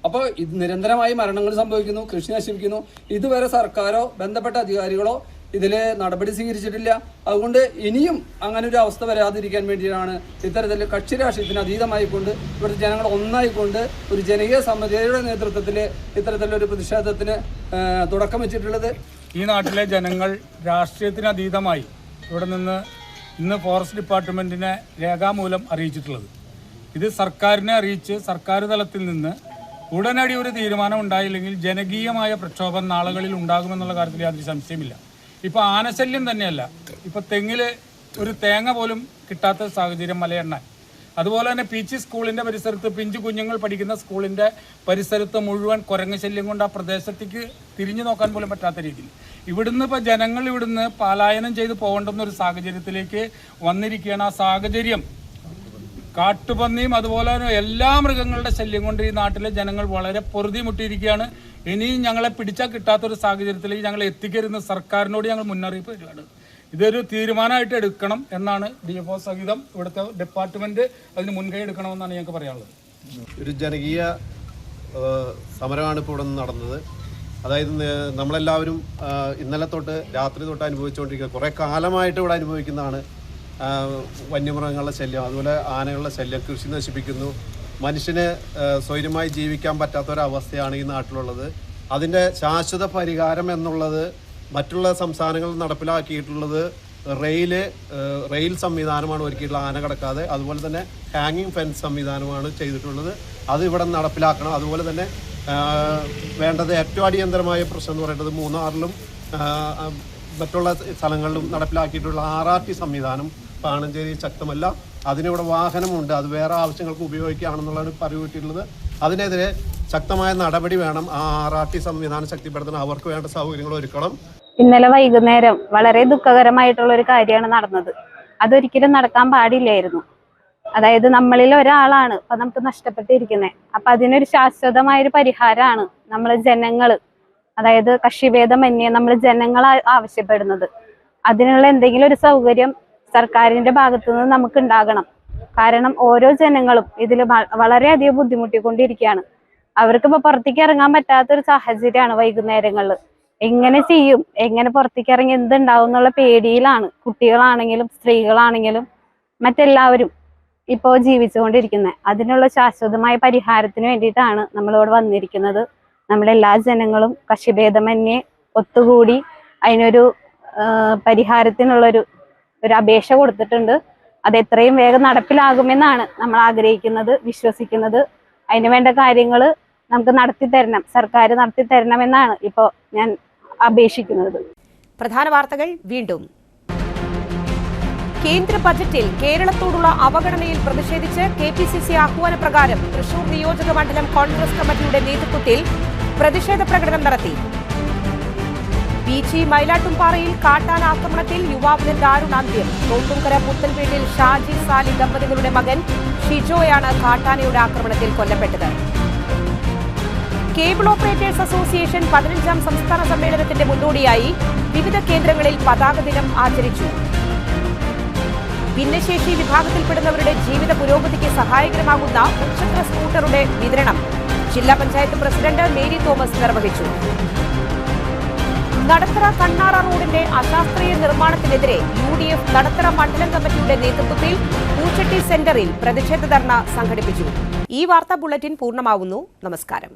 അപ്പോൾ ഇത് നിരന്തരമായി മരണങ്ങൾ സംഭവിക്കുന്നു, കൃഷി നശിപ്പിക്കുന്നു. ഇതുവരെ സർക്കാരോ ബന്ധപ്പെട്ട അധികാരികളോ ഇതിൽ നടപടി സ്വീകരിച്ചിട്ടില്ല. അതുകൊണ്ട് ഇനിയും അങ്ങനെ ഒരു അവസ്ഥ വരാതിരിക്കാൻ വേണ്ടിയാണ് ഇത്തരത്തിൽ കക്ഷി രാഷ്ട്രീയത്തിന് അതീതമായിക്കൊണ്ട് ഇവിടുത്തെ ജനങ്ങൾ ഒന്നായിക്കൊണ്ട് ഒരു ജനകീയ സമിതിയുടെ നേതൃത്വത്തിൽ ഇത്തരത്തിലൊരു പ്രതിഷേധത്തിന് തുടക്കം വെച്ചിട്ടുള്ളത്. ഈ നാട്ടിലെ ജനങ്ങൾ രാഷ്ട്രീയത്തിന് അതീതമായി ഇവിടെ നിന്ന് ഇന്ന് ഫോറസ്റ്റ് ഡിപ്പാർട്ട്മെൻറ്റിനെ രേഖാമൂലം അറിയിച്ചിട്ടുള്ളത്. ഇത് സർക്കാരിനെ അറിയിച്ച് സർക്കാർ തലത്തിൽ നിന്ന് ഉടനടി ഒരു തീരുമാനം ഉണ്ടായില്ലെങ്കിൽ ജനകീയമായ പ്രക്ഷോഭം നാളുകളിൽ ഉണ്ടാകുമെന്നുള്ള കാര്യത്തിൽ യാതൊരു സംശയമില്ല. ഇപ്പോൾ ആനശല്യം തന്നെയല്ല, ഇപ്പോൾ തെങ്ങിൽ ഒരു തേങ്ങ പോലും കിട്ടാത്ത സാഹചര്യം മലയെണ്ണാൻ. അതുപോലെ തന്നെ പീച്ചി സ്കൂളിൻ്റെ പരിസരത്ത്, പിഞ്ചു കുഞ്ഞുങ്ങൾ പഠിക്കുന്ന സ്കൂളിൻ്റെ പരിസരത്ത് മുഴുവൻ കുരങ്ങ് ശല്യം കൊണ്ട് ആ പ്രദേശത്തേക്ക് തിരിഞ്ഞു നോക്കാൻ പോലും പറ്റാത്ത രീതിയിൽ ഇവിടുന്ന് ഇപ്പോൾ ജനങ്ങൾ ഇവിടുന്ന് പലായനം ചെയ്ത് പോകേണ്ടുന്ന ഒരു സാഹചര്യത്തിലേക്ക് വന്നിരിക്കുകയാണ്. ആ സാഹചര്യം കാട്ടുപന്നിയും അതുപോലെ തന്നെ എല്ലാ മൃഗങ്ങളുടെ ശല്യം കൊണ്ട് ഈ നാട്ടിലെ ജനങ്ങൾ വളരെ പൊറുതിമുട്ടിയിരിക്കുകയാണ്. ഇനിയും ഞങ്ങളെ പിടിച്ചാൽ കിട്ടാത്തൊരു സാഹചര്യത്തിലേക്ക് ഞങ്ങൾ എത്തിക്കരുതെന്ന് സർക്കാരിനോട് ഞങ്ങൾ മുന്നറിയിപ്പ് തരികയാണ്. ഇതൊരു തീരുമാനമായിട്ട് എടുക്കണം എന്നാണ് DFO സഹിതം ഇവിടുത്തെ ഡിപ്പാർട്ട്മെൻറ്റ് അതിന് മുൻകൈ എടുക്കണമെന്നാണ് ഞങ്ങൾക്ക് പറയാനുള്ളത്. ഒരു ജനകീയ സമരമാണ് ഇപ്പോൾ ഇവിടെ നടന്നത്. അതായത് നമ്മളെല്ലാവരും ഇന്നലെ തൊട്ട് രാത്രി തൊട്ട് അനുഭവിച്ചുകൊണ്ടിരിക്കുക, കുറേ കാലമായിട്ട് ഇവിടെ അനുഭവിക്കുന്നതാണ് വന്യമൃഗങ്ങളുടെ ശല്യം, അതുപോലെ ആനകളുടെ ശല്യം. കൃഷി നശിപ്പിക്കുന്നു, മനുഷ്യന് സ്വൈര്യമായി ജീവിക്കാൻ പറ്റാത്തൊരവസ്ഥയാണ് ഈ നാട്ടിലുള്ളത്. അതിൻ്റെ ശാശ്വത പരിഹാരം എന്നുള്ളത് മറ്റുള്ള സംസ്ഥാനങ്ങളിൽ നടപ്പിലാക്കിയിട്ടുള്ളത് റെയിൽ സംവിധാനമാണ് ഒരുക്കിയിട്ടുള്ള, ആന കടക്കാതെ. അതുപോലെ തന്നെ ഹാങ്ങിങ് ഫെൻസ് സംവിധാനമാണ് ചെയ്തിട്ടുള്ളത്. അത് ഇവിടെ നടപ്പിലാക്കണം. അതുപോലെ തന്നെ വേണ്ടത് ഏറ്റവും അടിയന്തരമായ പ്രശ്നം എന്ന് പറയുന്നത് മൂന്നാറിലും മറ്റുള്ള സ്ഥലങ്ങളിലും നടപ്പിലാക്കിയിട്ടുള്ള RRT സംവിധാനം പാണഞ്ചേരി ശക്തമല്ല. അതിനിവിടെ വാഹനമുണ്ട്, അത് വേറെ ആവശ്യങ്ങൾക്ക് ഉപയോഗിക്കുകയാണെന്നുള്ളതാണ് പറഞ്ഞിട്ടുള്ളത്. അതിനെതിരെ ശക്തമായ നടപടി വേണം. ആ RRT സംവിധാനം ശക്തിപ്പെടുത്തണം, അവർക്ക് വേണ്ട സൗകര്യങ്ങൾ ഒരുക്കണം. ഇന്നലെ വൈകുന്നേരം വളരെ ദുഃഖകരമായിട്ടുള്ള ഒരു കാര്യമാണ് നടന്നത്. അതൊരിക്കലും നടക്കാൻ പാടില്ലായിരുന്നു. അതായത് നമ്മളിൽ ഒരാളാണ് ഇപ്പൊ നമുക്ക് നഷ്ടപ്പെട്ടിരിക്കുന്നത്. അപ്പൊ അതിനൊരു ശാശ്വതമായൊരു പരിഹാരമാണ് നമ്മൾ ജനങ്ങള്, അതായത് കക്ഷിഭേദമന്യേ നമ്മൾ ജനങ്ങൾ ആവശ്യപ്പെടുന്നത്. അതിനുള്ള എന്തെങ്കിലും ഒരു സൗകര്യം സർക്കാരിന്റെ ഭാഗത്തു നിന്ന് നമുക്ക് ഉണ്ടാകണം. കാരണം ഓരോ ജനങ്ങളും ഇതിൽ വളരെയധികം ബുദ്ധിമുട്ടിക്കൊണ്ടിരിക്കുകയാണ്. അവർക്കിപ്പോൾ പുറത്തേക്ക് ഇറങ്ങാൻ പറ്റാത്തൊരു സാഹചര്യമാണ്. വൈകുന്നേരങ്ങളിൽ എങ്ങനെ ചെയ്യും, എങ്ങനെ പുറത്തേക്ക് ഇറങ്ങി എന്തുണ്ടാവും എന്നുള്ള പേടിയിലാണ് കുട്ടികളാണെങ്കിലും സ്ത്രീകളാണെങ്കിലും മറ്റെല്ലാവരും ഇപ്പോൾ ജീവിച്ചുകൊണ്ടിരിക്കുന്നത്. അതിനുള്ള ശാശ്വതമായ പരിഹാരത്തിന് വേണ്ടിയിട്ടാണ് നമ്മളിവിടെ വന്നിരിക്കുന്നത്. നമ്മളെല്ലാ ജനങ്ങളും കക്ഷിഭേദമന്യേ ഒത്തുകൂടി അതിനൊരു പരിഹാരത്തിനുള്ളൊരു അപേക്ഷ കൊടുത്തിട്ടുണ്ട്. അത് എത്രയും വേഗം നടപ്പിലാകുമെന്നാണ് നമ്മൾ ആഗ്രഹിക്കുന്നത്, വിശ്വസിക്കുന്നത്. അതിന് വേണ്ട കാര്യങ്ങൾ നമുക്ക് നടത്തിത്തരണം, സർക്കാർ നടത്തിത്തരണമെന്നാണ് ഇപ്പോൾ ഞാൻ അപേക്ഷിക്കുന്നത്. പ്രധാന വാർത്തകൾ വീണ്ടും. കേന്ദ്ര ബജറ്റിൽ കേരളത്തോടുള്ള അവഗണനയിൽ പ്രതിഷേധിച്ച് KPCC ആഹ്വാനപ്രകാരം തൃശൂർ നിയോജക മണ്ഡലം കോൺഗ്രസ് കമ്മിറ്റിയുടെ നേതൃത്വത്തിൽ പ്രതിഷേധ പ്രകടനം നടത്തി. പീച്ചി മൈലാട്ടുംപാറയിൽ കാട്ടാന ആക്രമണത്തിൽ യുവാവിന് ദാരുണാന്ത്യം. തോട്ടുംകര പുത്തൻവീട്ടിൽ ഷാജി സാലി ദമ്പതികളുടെ മകൻ ഷിജോയാണ് കാട്ടാനയുടെ ആക്രമണത്തിൽ കൊല്ലപ്പെട്ടത്. കേബിൾ ഓപ്പറേറ്റേഴ്സ് അസോസിയേഷൻ 15ാം സംസ്ഥാന സമ്മേളനത്തിന്റെ മുന്നോടിയായി വിവിധ കേന്ദ്രങ്ങളിൽ പതാക ദിനം ആചരിച്ചു. ഭിന്നശേഷി വിഭാഗത്തിൽപ്പെടുന്നവരുടെ ജീവിത പുരോഗതിക്ക് സഹായകരമാകുന്ന ഉച്ചക്ര സ്കൂട്ടറുടെ വിതരണം ജില്ലാ പഞ്ചായത്ത് പ്രസിഡന്റ് മേരി തോമസ് നിർവഹിച്ചു. നടത്തറ കണ്ണാറ റോഡിന്റെ അശാസ്ത്രീയ നിർമ്മാണത്തിനെതിരെ UDF നടത്തറ മണ്ഡലം കമ്മിറ്റിയുടെ നേതൃത്വത്തിൽ പൂച്ചട്ടി സെന്ററിൽ പ്രതിഷേധ ധർണ സംഘടിപ്പിച്ചു. ഈ വാർത്താ ബുള്ളറ്റിൻ പൂർണ്ണമാവുന്നു. നമസ്കാരം.